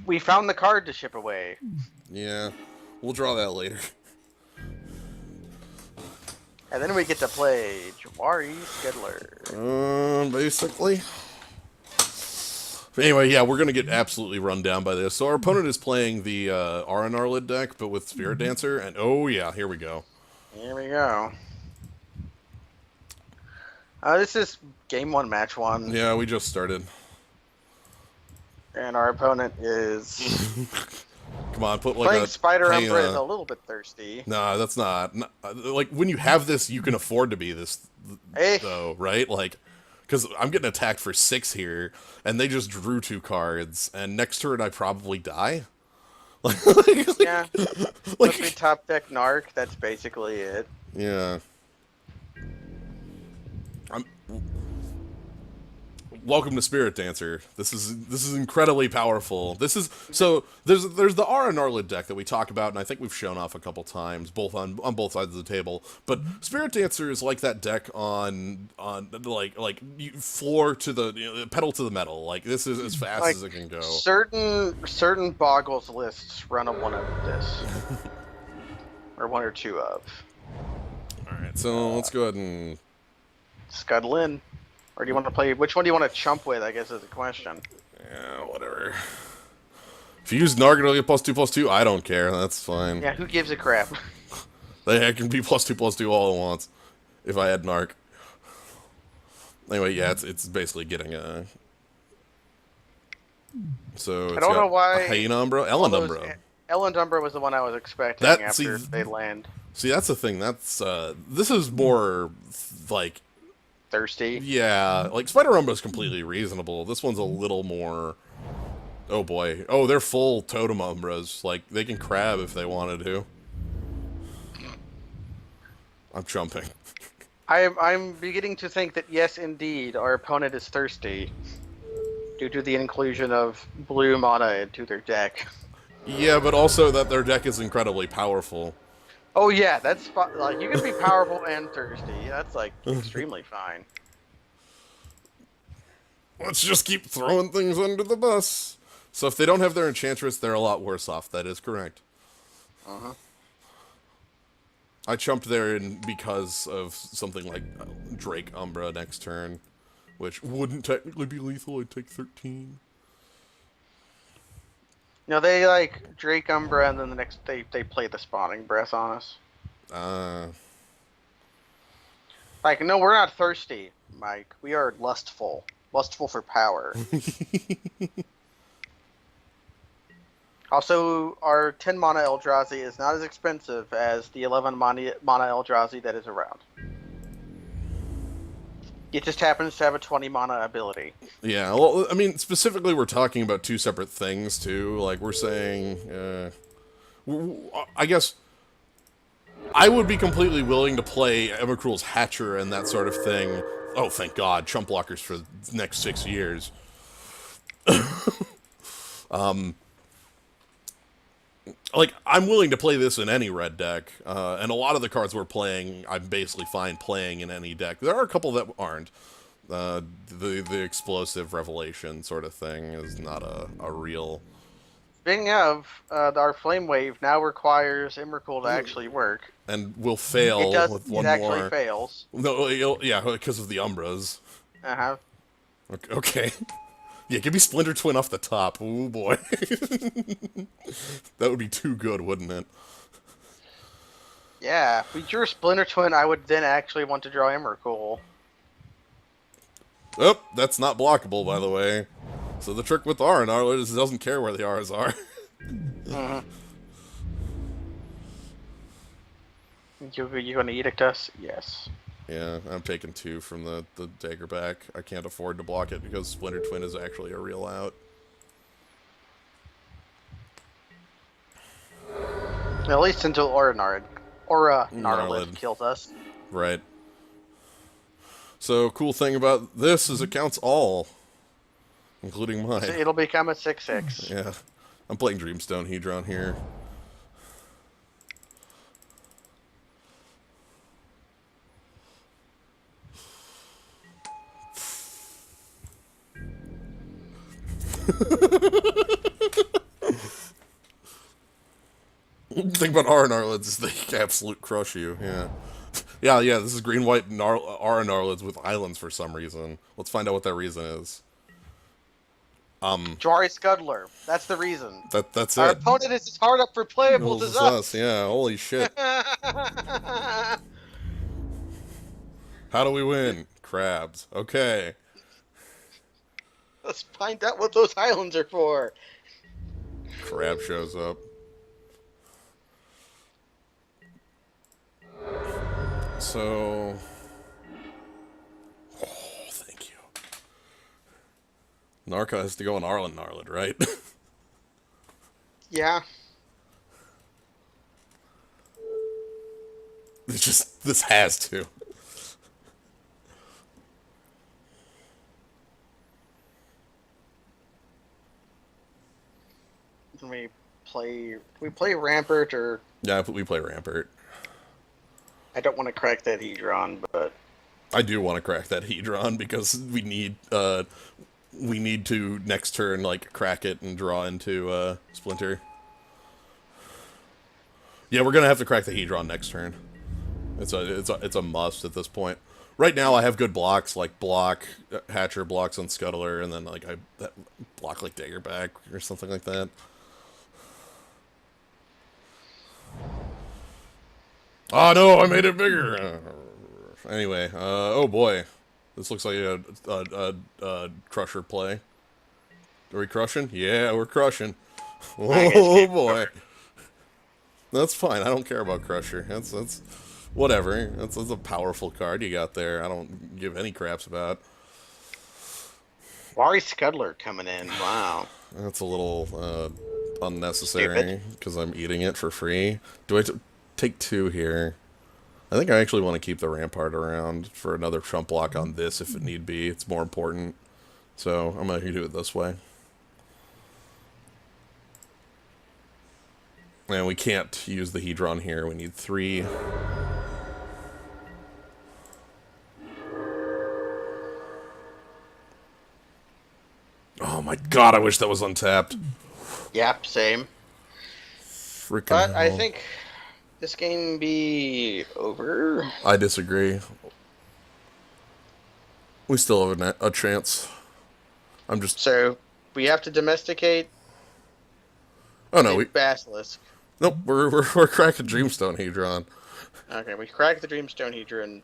We found the card to ship away. Yeah, we'll draw that later. And then we get to play Jawari Skedler. Basically. But anyway, yeah, we're gonna get absolutely run down by this. So our opponent is playing the Aranarlid deck, but with Spirit Dancer, and oh yeah, here we go. Here we go. This is game 1, match 1. Yeah, we just started. And our opponent is Come on, put like playing a Spider Umbra is a little bit thirsty. Nah, that's not. Like when you have this, you can afford to be this, though, right? Like, because I'm getting attacked for 6 here, and they just drew 2 cards, and next turn I probably die. Yeah. Let me top deck Narc. That's basically it. Yeah. Welcome to Spirit Dancer. This is incredibly powerful. There's the Aranarlid deck that we talk about, and I think we've shown off a couple times, both on both sides of the table. But Spirit Dancer is like that deck on floor to the pedal to the metal. Like this is as fast as it can go. Certain Boggles lists run a one of this. or one or two of. Alright, so let's go ahead and... Scuttle in. Or do you want to play... Which one do you want to chump with, I guess, is the question. Yeah, whatever. If you use Narc, it'll get +2/+2. I don't care. That's fine. Yeah, who gives a crap? I can be +2/+2 all at once if I had Narc. Anyway, yeah, it's basically getting a... So it's I don't know why... Hyena Umbra? Elend Umbra was the one I was expecting after they land. See, that's the thing. That's this is more like Thirsty. Yeah, like Spider Umbra is completely reasonable. This one's a little more. Oh boy. Oh, they're full totem Umbras. Like they can crab if they wanted to. I'm jumping. I'm beginning to think that yes, indeed, our opponent is thirsty due to the inclusion of blue mana into their deck. Yeah, but also that their deck is incredibly powerful. Oh yeah, that's like you can be powerful and thirsty. That's like extremely fine. Let's just keep throwing things under the bus. So if they don't have their Enchantress, they're a lot worse off. That is correct. I chumped there because of something like Drake Umbra next turn, which wouldn't technically be lethal. I'd take 13. No, they like Drake Umbra, and then the next they play the Spawning Breath on us. Like, no, we're not thirsty, Mike. We are lustful. Lustful for power. Also, our 10 mana Eldrazi is not as expensive as the 11 mana Eldrazi that is around. It just happens to have a 20 mana ability. Yeah, well, I mean, specifically we're talking about two separate things, too. Like, we're saying, I guess, I would be completely willing to play Emrakul's Hatcher and that sort of thing. Oh, thank God, chump blockers for the next 6 years. Like, I'm willing to play this in any red deck, and a lot of the cards we're playing, I'm basically fine playing in any deck. There are a couple that aren't. The explosive revelation sort of thing is not a real... Speaking of, our Flame Wave now requires Emrakul to actually work. And will fail with one more. It actually fails. No, yeah, because of the Umbras. Uh-huh. Okay. Yeah, give me Splinter Twin off the top. Ooh, boy. That would be too good, wouldn't it? Yeah, if we drew Splinter Twin, I would then actually want to draw Emrakul. Oh, that's not blockable, by the way. So the trick with R&R is it doesn't care where the R's are. You going to Edict us? Yes. Yeah, I'm taking 2 from the dagger back. I can't afford to block it because Splinter Twin is actually a real out. At least until Gnarlid kills us. Right. So, cool thing about this is it counts all. Including mine. So it'll become a 6/6. Yeah. I'm playing Dreamstone Hedron here. The thing about R&R is they absolute crush you, yeah. Yeah, this is green-white R&R with islands for some reason. Let's find out what that reason is. Jwari Scuddler. That's the reason. That's Our it. opponent is as hard up for playables as us. Yeah, holy shit. How do we win? Crabs. Okay. Let's find out what those islands are for. Crab shows up. So... Oh, thank you. Narca has to go on Gnarlid, right? Yeah. This has to. We play Rampart, or Yeah, we play Rampart. I don't want to crack that Hedron, but I do want to crack that Hedron because we need to next turn like crack it and draw into Splinter. Yeah, we're gonna have to crack the Hedron next turn. It's a must at this point. Right now, I have good blocks like block Hatcher, blocks on Scuttler, and then like I block like Daggerback or something like that. Oh no, I made it bigger. Anyway, oh boy, this looks like a Crusher play. Are we crushing? Yeah, we're crushing. I guess. Oh boy, that's fine. I don't care about Crusher. That's whatever. That's a powerful card you got there. I don't give any craps about. Wari Scuddler coming in. Wow. That's a little unnecessary because I'm eating it for free. Do I take 2 here? I think I actually want to keep the Rampart around for another Trump block on this if it need be. It's more important. So I'm going to do it this way. And we can't use the Hedron here. We need 3. Oh my god, I wish that was untapped. Yep, same. Freaking But hell. I think this game be over. I disagree. We still have a chance. I'm just... So we have to domesticate Oh no, the we... Basilisk. Nope, we're cracking Dreamstone Hedron. Okay, we crack the Dreamstone Hedron.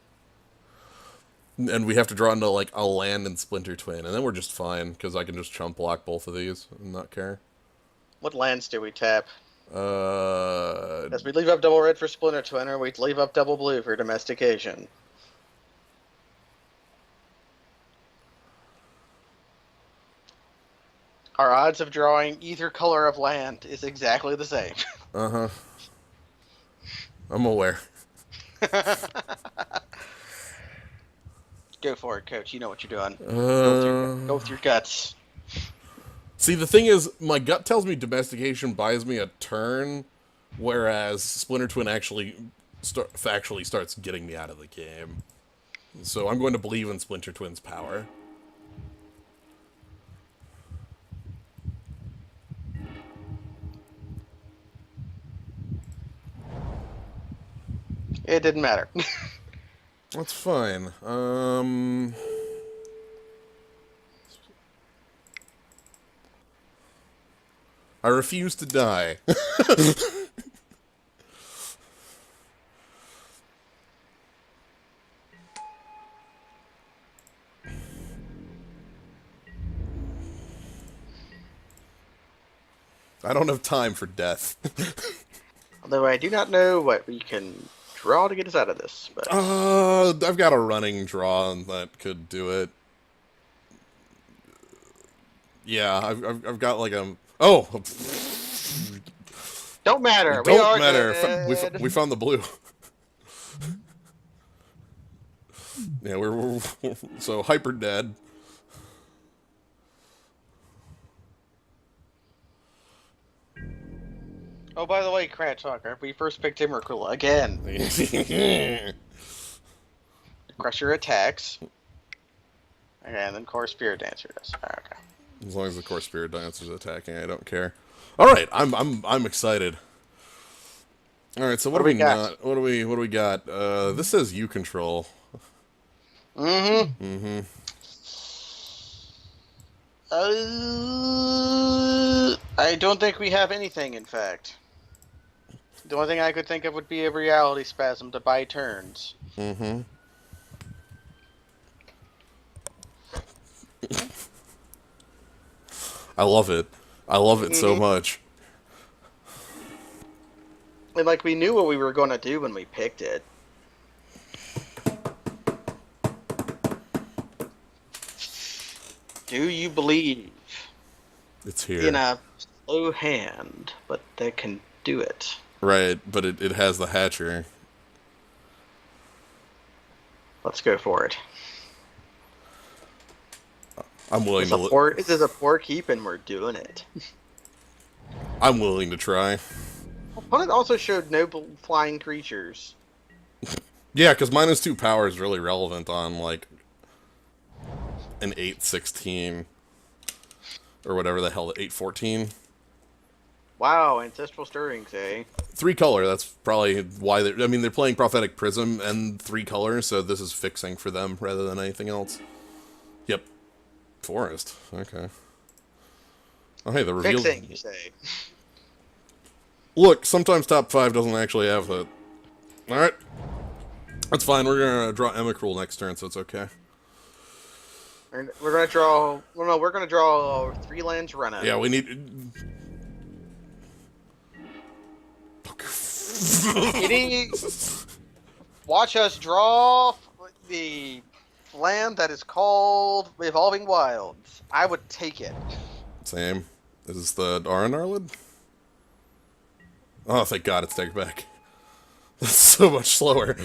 And we have to draw into, like, a land and Splinter Twin. And then we're just fine, because I can just chump block both of these and not care. What lands do we tap? Uh... As we leave up double red for Splinter Twin, or we leave up double blue for domestication. Our odds of drawing either color of land is exactly the same. Uh-huh. I'm aware. Go for it, coach. You know what you're doing. Go with your guts. See, the thing is, my gut tells me domestication buys me a turn, whereas Splinter Twin actually factually starts getting me out of the game. So I'm going to believe in Splinter Twin's power. It didn't matter. That's fine. I refuse to die. I don't have time for death. Although I do not know what we can draw to get us out of this. But I've got a running draw that could do it. Yeah, I've got like a... Oh! don't matter. Don't matter. We found the blue. Yeah, we're so hyper dead. Oh, by the way, Crat Talker, we first picked Emrakul again. Crusher attacks. Okay, and then Core Spirit Dancer does. Okay. As long as the Core Spirit Dancer's attacking, I don't care. All right, I'm excited. All right, so what do we got? What do we got? This says you control. Mm-hmm. Mm-hmm. I don't think we have anything, in fact. The only thing I could think of would be a reality spasm to buy turns. Mm-hmm. I love it. I love it so much. And like we knew what we were going to do when we picked it. Do you believe It's here. in a slow hand, but that can do it? Right, but it has the Hatcher. Let's go for it. I'm willing to. This is a poor keep, and we're doing it. I'm willing to try. Opponent also showed no flying creatures. Yeah, because -2 power is really relevant on like an 8/16 or whatever the hell, 8/14. Wow, ancestral stirrings, eh? 3 color, that's probably why I mean, they're playing Prophetic Prism and 3 color, so this is fixing for them rather than anything else. Yep. Forest. Okay. Oh, hey, the reveal. Fixing, you say. Look, sometimes top 5 doesn't actually have that. Alright. That's fine, we're gonna draw Emrakul next turn, so it's okay. And we're gonna draw. Well, no, we're gonna draw 3 lands running. Yeah, we need... Watch us draw the land that is called Evolving Wilds. I would take it. Same. Is this the Aran Arlid? Oh, thank God it's take back. That's so much slower.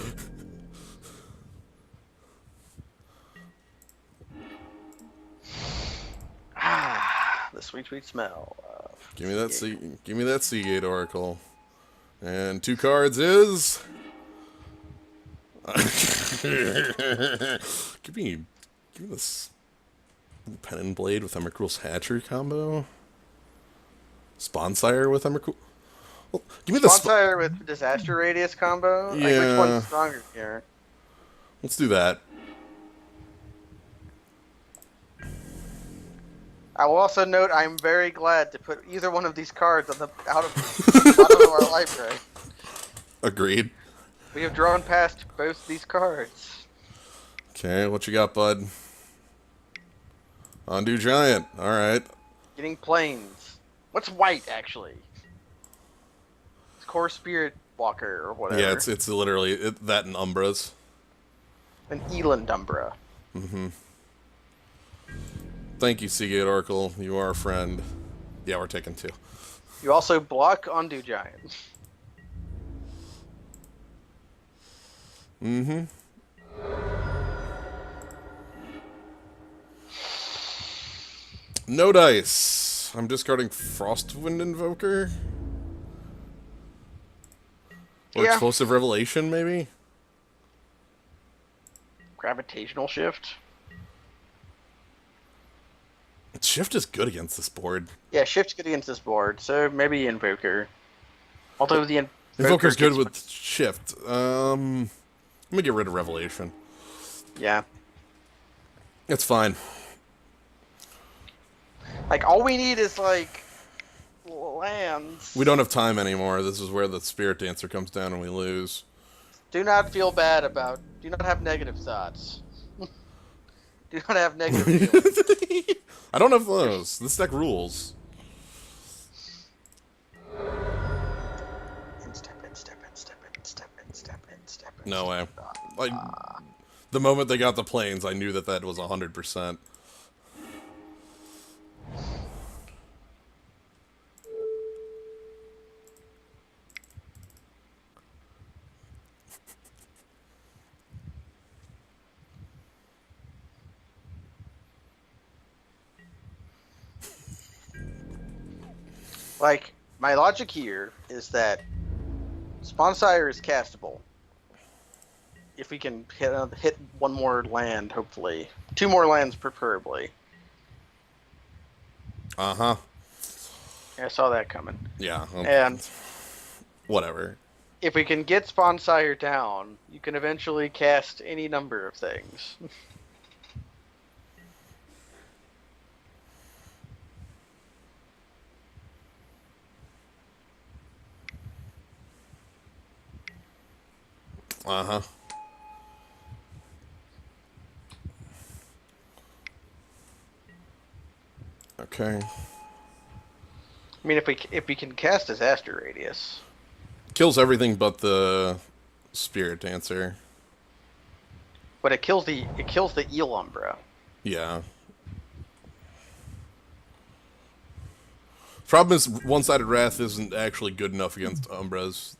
The sweet, sweet smell. Give me that Seagate Oracle. And 2 cards is... give me this Pen and Blade with Emrakul's Hatchery combo. Sponsire with Emrakul. Well, give me the Sponsire with Disaster Radius combo. Yeah. Like, which one's stronger here? Let's do that. I will also note I'm very glad to put either one of these cards on the bottom of our library. Agreed. We have drawn past both these cards. Okay, what you got, bud? Undo Giant. Alright. Getting planes. What's white, actually? It's Core Spirit Walker, or whatever. Yeah, it's literally that and Umbras. An Eland Umbra. Mm-hmm. Thank you, Seagate Oracle. You are a friend. Yeah, we're taking 2. You also block Undo Giant. Mm-hmm. No dice. I'm discarding Frostwind Invoker. Or Yeah. Explosive Revelation, maybe? Gravitational Shift. Shift is good against this board. Yeah, Shift's good against this board, so maybe Invoker. Although the Invoker's good gets- with Shift. Let me get rid of Revelation. Yeah. It's fine. Like, all we need is, like, lands. We don't have time anymore. This is where the Spirit Dancer comes down and we lose. Do not feel bad about... Do not have negative thoughts. Do not have negative feelings. I don't have those. This deck rules. Step in. No way. Like, the moment they got the planes, I knew that was 100%. Like, my logic here is that Sponsire is castable. If we can hit one more land, hopefully. 2 more lands, preferably. Uh-huh. I saw that coming. Yeah. And whatever. if we can get Sponsire down, you can eventually cast any number of things. Uh-huh. Okay. I mean, if we can cast Disaster Radius. Kills everything but the Spirit Dancer. But it kills the Eel Umbra. Yeah. Problem is, One-Sided Wrath isn't actually good enough against Umbras.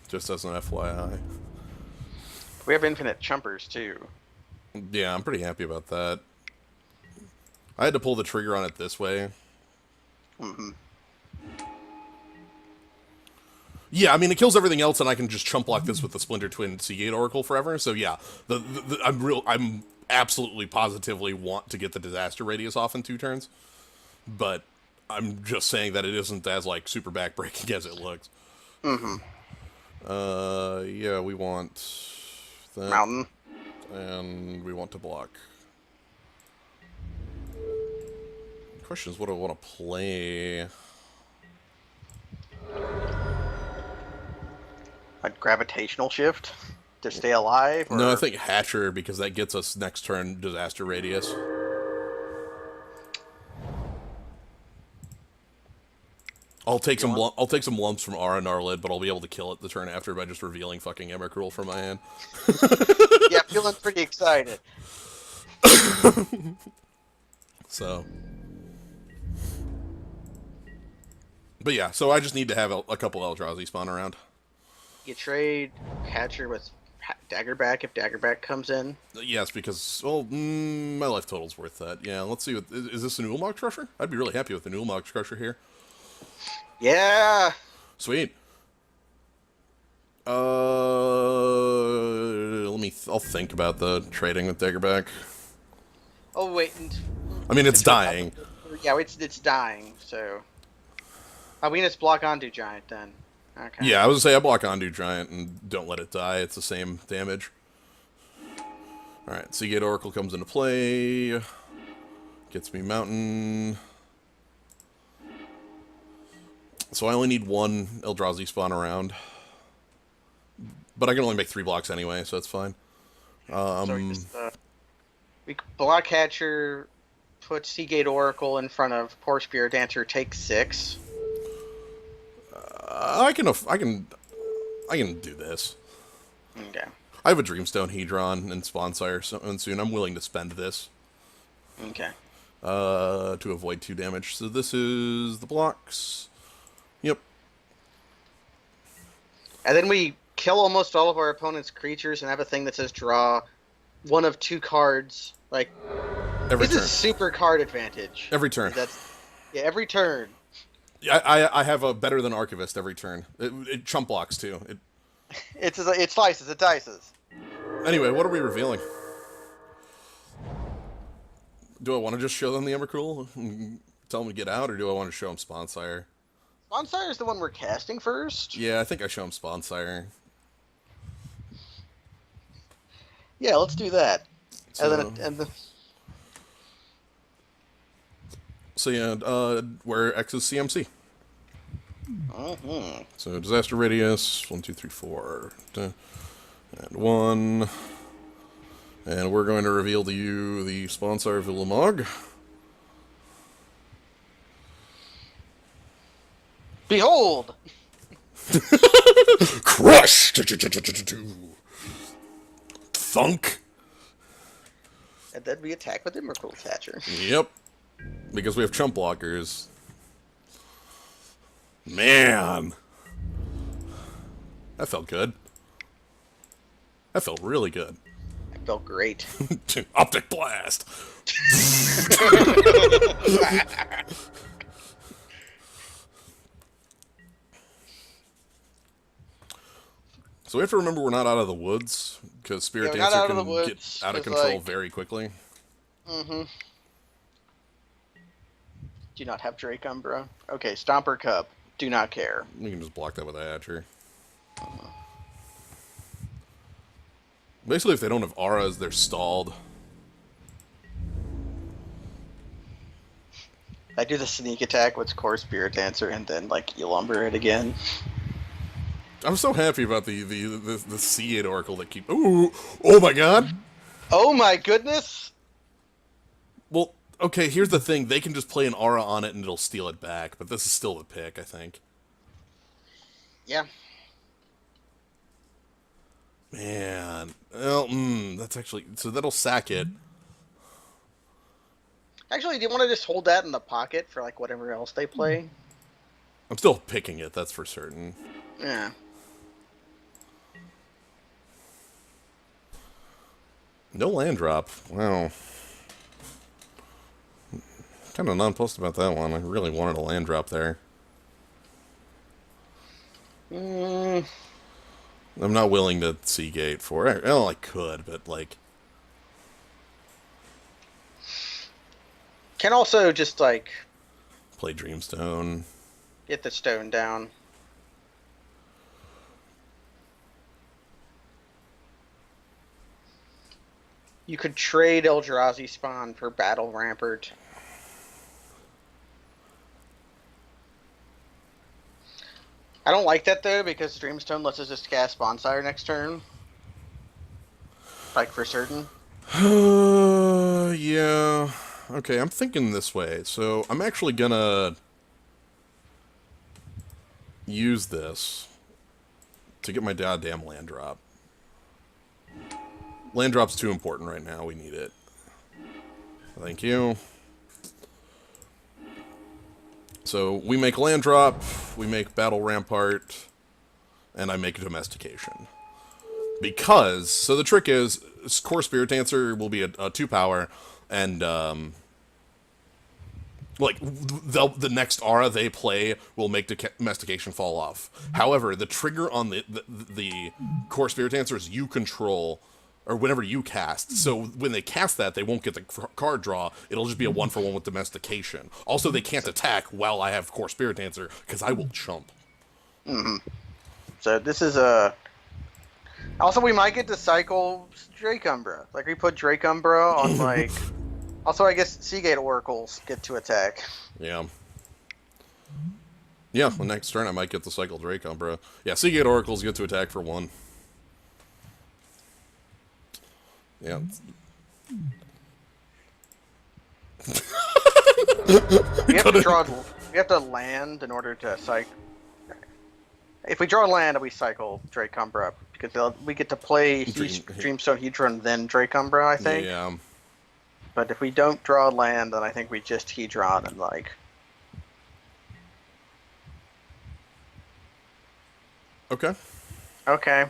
Just as an FYI. We have infinite chumpers too. Yeah, I'm pretty happy about that. I had to pull the trigger on it this way. Mm-hmm. Yeah, I mean, it kills everything else, and I can just chump block this with the Splinter Twin Seagate Oracle forever. So yeah, I'm absolutely positively want to get the Disaster Radius off in 2 turns, but I'm just saying that it isn't as, like, super backbreaking as it looks. Mm-hmm. Yeah, we want that, Mountain. and we want to block. Question is, what do I want to play? A gravitational shift to stay alive? Or... No, I think Hatcher, because that gets us next turn Disaster Radius. I'll take some lumps from Aura Gnarlid, but I'll be able to kill it the turn after by just revealing fucking Emrakul from my hand. Yeah, feeling pretty excited. So, but yeah, so I just need to have a couple Eldrazi spawn around. You trade Hatcher with Daggerback if Daggerback comes in. Yes, because, well, my life total's worth that. Yeah, let's see. Is this an Ulamog Crusher? I'd be really happy with an Ulamog Crusher here. Yeah. Sweet. I'll think about the trading with Daggerback. Oh wait. I mean, it's dying. Yeah, it's dying. So. Oh, we can just block onto Giant then. Okay. Yeah, I was gonna say I block onto Giant and don't let it die. It's the same damage. Alright, Seagate Oracle comes into play. Gets me Mountain. So I only need one Eldrazi spawn around. But I can only make 3 blocks anyway, so that's fine. So we block Hatcher, put Seagate Oracle in front of Poor Spirit Dancer, take 6. I can do this. Okay. I have a Dreamstone Hedron and Spawnsire soon. I'm willing to spend this. Okay. To avoid 2 damage. So this is the blocks. Yep. And then we kill almost all of our opponent's creatures and have a thing that says draw 1 of 2 cards. Like, Every this turn. is super card advantage. Every turn. Every turn. I have a better than Archivist every turn. It chump blocks too. It slices, it dices. Anyway, what are we revealing? Do I want to just show them the Emrakul and tell them to get out, or do I want to show them Spawnsire? Spawnsire is the one we're casting first? Yeah, I think I show them Spawnsire. Yeah, let's do that. So, where X is CMC. Mm-hmm. So Disaster Radius, 1, 2, 3, 4, and 1. And we're going to reveal to you the Spawnsire of Ulamog. Behold! Crush! Thunk! And then we attack with Emrakul Thatcher. Yep. Because we have chump blockers. Man! That felt good. That felt really good. That felt great. Optic Blast! So we have to remember we're not out of the woods, because Spirit Dancer can get out of control very quickly. Mm-hmm. Do not have Drake Umbra. Okay, Stomper Cup. Do not care. We can just block that with a Hatcher. Basically, if they don't have auras, they're stalled. I do the sneak attack with Core Spirit Dancer and then, like, you lumber it again. I'm so happy about the Seagate Oracle that keep... Ooh! Oh my god! Oh my goodness! Well, okay, here's the thing. They can just play an aura on it and it'll steal it back, but this is still the pick, I think. Yeah. Man. Well, that's actually... So that'll sack it. Actually, do you want to just hold that in the pocket for, like, whatever else they play? I'm still picking it, that's for certain. Yeah. No land drop. Wow. Kind of nonplussed about that one. I really wanted a land drop there. I'm not willing to Seagate for it. Well, I could, but, like... Can also just, like... play Dreamstone. Get the stone down. You could trade Eldrazi spawn for Battle Rampart. I don't like that though because Dreamstone lets us just cast Bonsire next turn. Like for certain. Yeah. Okay, I'm thinking this way. So I'm actually gonna use this to get my goddamn land drop. Land drop's too important right now. We need it. Thank you. So we make land drop, we make battle rampart, and I make domestication. Because, so the trick is, core spirit dancer will be a 2-power, and like the next aura they play will make domestication fall off. However, the trigger on the core spirit dancer is you control, or whenever you cast. So when they cast that, they won't get the card draw. It'll just be a 1-for-1 with domestication. Also, they can't attack while I have core spirit dancer because I will chump. So this is a. Also, we might get to cycle Drake Umbra. Like we put Drake Umbra on like. Also, I guess Seagate Oracles get to attack. Yeah. Yeah, the next turn I might get the cycle Drake Umbra. Yeah, Seagate Oracles get to attack for 1. Yeah. We have to draw. We have to land in order to cycle. If we draw land, we cycle Drake Umbra because we get to play Dreamstone Hedron, then Drake Umbra, I think. Yeah. But if we don't draw land, then I think we just Hedron and like. Okay. Okay.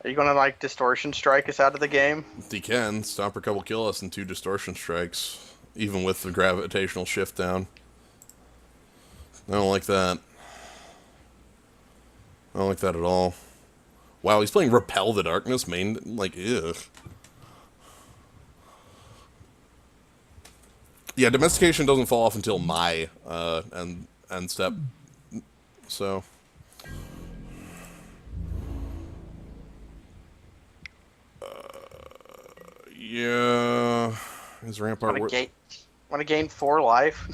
Are you gonna like Distortion Strike us out of the game? He can. Stomper couple kill us and 2 Distortion Strikes. Even with the gravitational shift down. I don't like that. I don't like that at all. Wow, he's playing Repel the Darkness main. Like, ugh. Yeah, domestication doesn't fall off until my end step. So. Yeah. His rampart. Want to gain 4 life?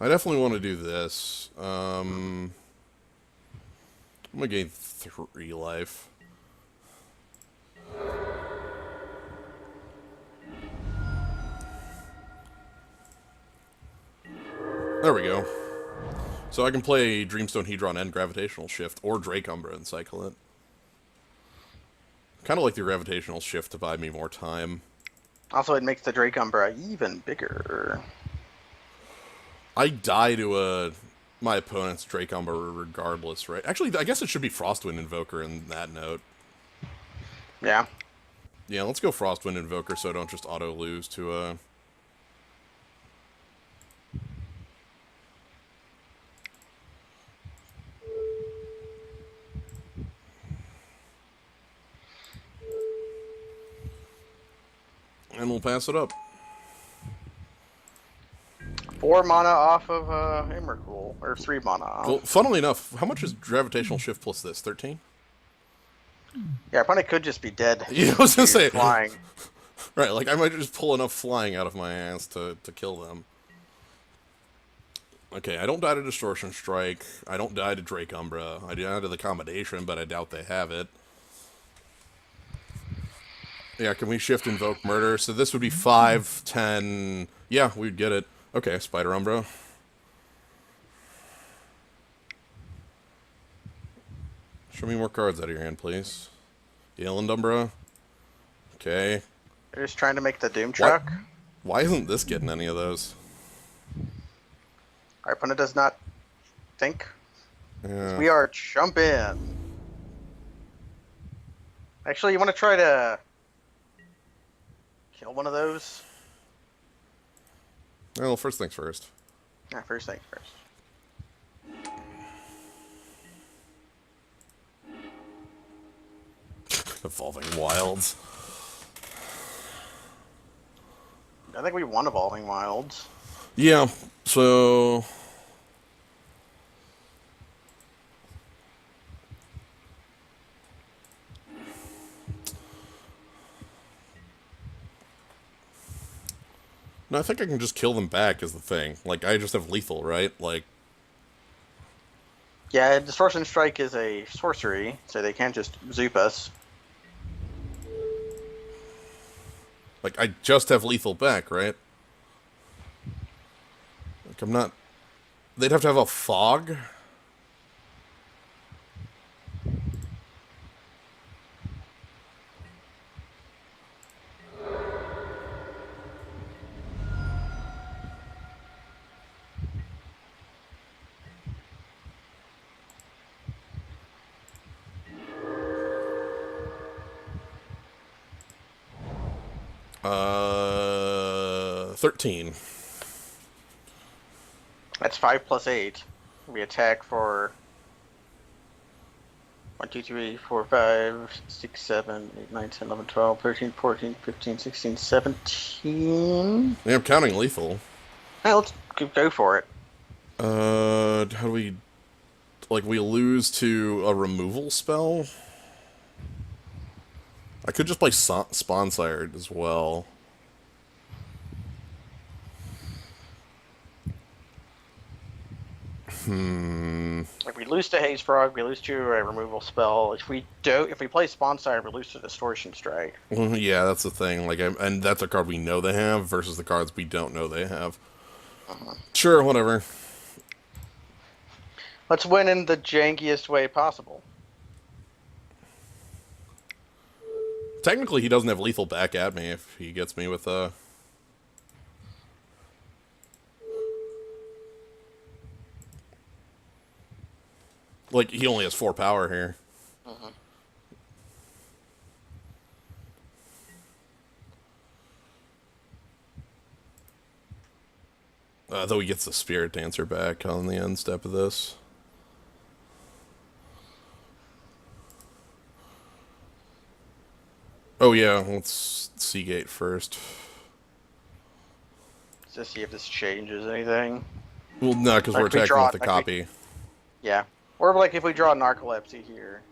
I definitely want to do this. I'm gonna gain 3 life. There we go. So I can play Dreamstone Hedron and Gravitational Shift, or Drake Umbra and cycle it. Kind of like the Gravitational Shift to buy me more time. Also, it makes the Drake Umbra even bigger. I die to my opponent's Drake Umbra regardless, right? Actually, I guess it should be Frostwind Invoker in that note. Yeah. Yeah, let's go Frostwind Invoker so I don't just auto-lose to a... And we'll pass it up. 4 mana off of Emrakul, or 3 mana off. Well, funnily enough, how much is Gravitational Shift plus this? 13? Yeah, opponent could just be dead. Yeah, I was gonna say flying. Right, like I might just pull enough flying out of my ass to kill them. Okay, I don't die to Distortion Strike. I don't die to Drake Umbra. I die to the Accommodation, but I doubt they have it. Yeah, can we shift Invoke Murder? So this would be 5, 10... Yeah, we'd get it. Okay, Spider Umbra. Show me more cards out of your hand, please. Yelland Umbra. Okay. They're just trying to make the Doom Truck. Why isn't this getting any of those? Our opponent does not think. Yeah. We are jumping. Actually, you want to try to kill one of those? Well, first things first. Yeah, first things first. Evolving Wilds. I think we won Evolving Wilds. Yeah, so... No, I think I can just kill them back is the thing. Like, I just have lethal, right? Like... Yeah, Distortion Strike is a sorcery, so they can't just zoop us. Like, I just have lethal back, right? Like, I'm not... They'd have to have a fog? Uh... 13. That's 5 plus 8. We attack for 1, 2, 3, 4, 5, 6, 7, 8, 9, 10, 11, 12, 13, 14, 15, 16, 17. Yeah, I'm counting lethal. Hey, let's go for it. How do we... Like, we lose to a removal spell? I could just play Spawnsired as well. If we lose to Haze Frog, we lose to a removal spell. If we play Sponsire, we lose to Distortion Strike. Well, yeah, that's the thing. Like, and that's a card we know they have versus the cards we don't know they have. Sure, whatever. Let's win in the jankiest way possible. Technically, he doesn't have lethal back at me if he gets me with like, he only has 4 power here. Though he gets the Spirit Dancer back on the end step of this. Oh yeah, let's Seagate first. Let's see if this changes anything. Well, no, because we're attacking with the copy. Yeah. Or like if we draw Narcolepsy here.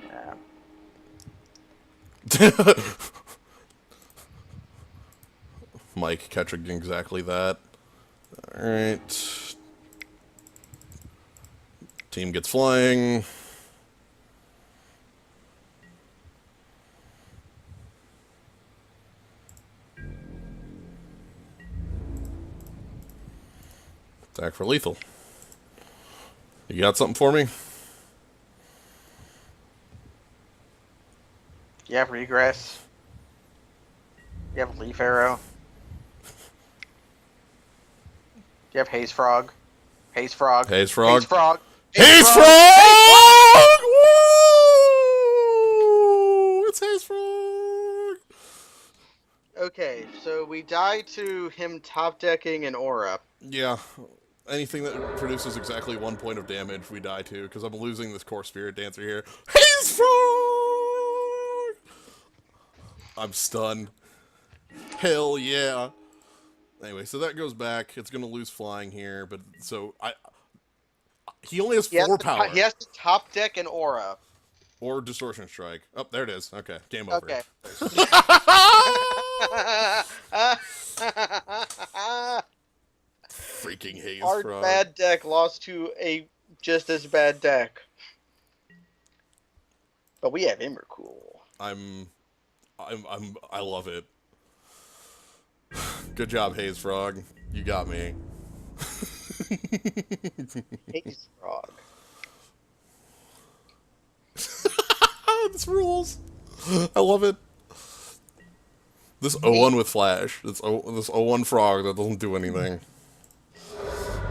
Yeah. Mike catching exactly that. Alright. Team gets flying. Attack for lethal. You got something for me? You have Regress. You have Leaf Arrow. You have Haze Frog. Haze Frog. Haze Frog. Haze Frog. Haze Frog! Woo! It's Haze Frog! Okay, so we die to him top decking an aura. Yeah. Anything that produces exactly 1 point of damage, we die to, because I'm losing this core Spirit Dancer here. Haze Frog! I'm stunned. Hell yeah. Anyway, so that goes back. It's going to lose flying here, but so he only has 4 power. He has to top deck an aura. Or Distortion Strike. Oh, there it is. Okay, game over. Okay. Freaking Haze Our Frog. bad deck lost to a just as bad deck. But we have Emrakul. I love it. Good job, Haze Frog. You got me. Haze Frog. This rules. I love it. This 0-1 with Flash. This 0-1 Frog that doesn't do anything.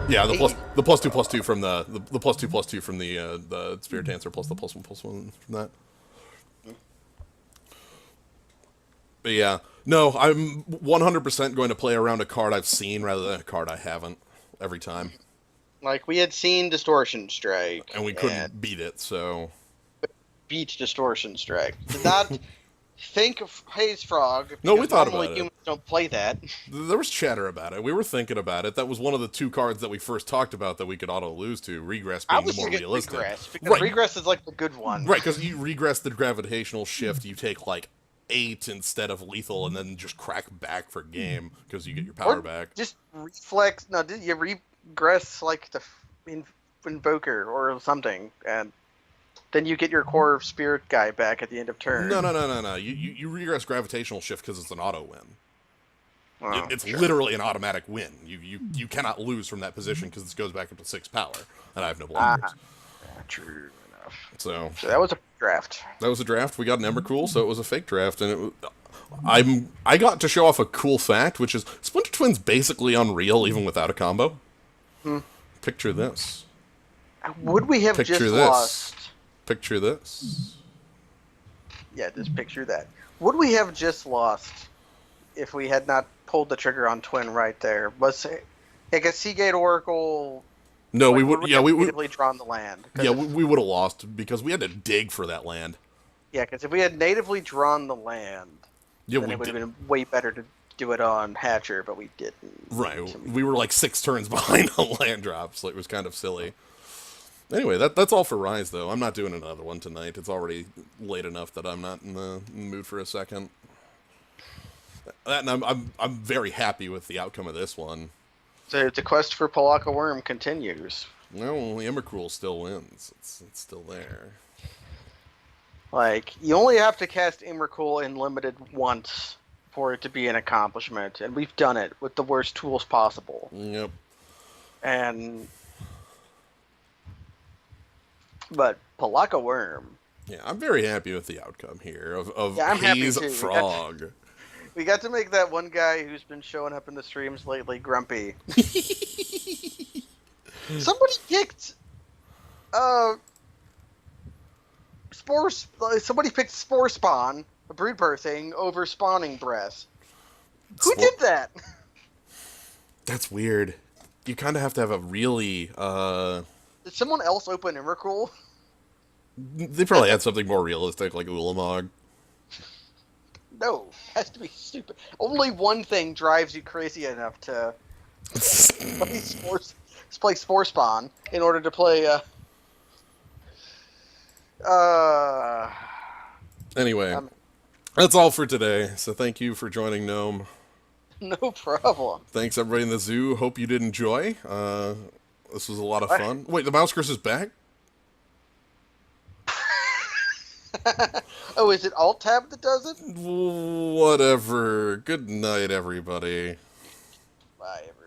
Yeah, the +2/+2 from the +2/+2 from the Spirit Dancer plus the +1/+1 from that. But yeah, no, I'm 100% going to play around a card I've seen rather than a card I haven't every time. Like, we had seen Distortion Strike. And we couldn't beat it, so... Beat Distortion Strike. Did not think of Haze Frog, No, we because thought normally about it. humans don't play that. There was chatter about it. We were thinking about it. That was one of the two cards that we first talked about that we could auto lose to. Regress I being the was more thinking realistic. Regress, because Right, Regress is like the good one. right, because you regress the gravitational shift, you take like 8 instead of lethal, and then just crack back for game because you get your power Or back. just reflex. No, did you regress like the Invoker or something, and then you get your core spirit guy back at the end of turn. No. You regress gravitational shift because it's an auto win. Oh, It's sure. literally an automatic win. You cannot lose from that position because this goes back up to 6 power, and I have no blockers. True enough. So So that was a draft. that was a draft. We got an Emrakul, so it was a fake draft, and I got to show off a cool fact, which is Splinter Twin's basically unreal even without a combo. Picture this. Would we have Picture just this. lost? Picture this. Yeah, just picture that. Would we have just lost if we had not pulled the trigger on Twin right there? Was it like a Seagate Oracle? No, like, we would. Yeah, we natively drawn the land. Yeah, we would have lost because we had to dig for that land. Yeah, because if we had natively drawn the land, Yeah, then we it would did. have been way better to do it on Hatcher, but we didn't. Right, we were like 6 turns behind on land drops. So it was kind of silly. Anyway, that's all for Rise, though. I'm not doing another one tonight. It's already late enough that I'm not in the mood for a second. And I'm very happy with the outcome of this one. So the quest for Palaka Worm continues. No, the Emrakul still wins. It's still there. Like, you only have to cast Emrakul in limited once for it to be an accomplishment, and we've done it with the worst tools possible. Yep. But Palaka Worm, Yeah, I'm very happy with the outcome here of Yeah, I'm happy Haze too. Frog. we got to make that one guy who's been showing up in the streams lately grumpy. Somebody picked spores. Somebody picked Spore Spawn, a brood birthing, over Spawning Breath. Who did that? That's weird. You kind of have to have a really Did someone else open Emrakul? They probably had something more realistic, like Ulamog. No, has to be stupid. Only one thing drives you crazy enough to play Spore Spawn in order to play. Anyway, that's all for today. So thank you for joining Gnome. No problem. Thanks everybody in the zoo. Hope you did enjoy. This was a lot of fun. Wait, the mouse curse is back? Oh, is it Alt Tab that does it? Whatever. Good night, everybody. Bye, everybody.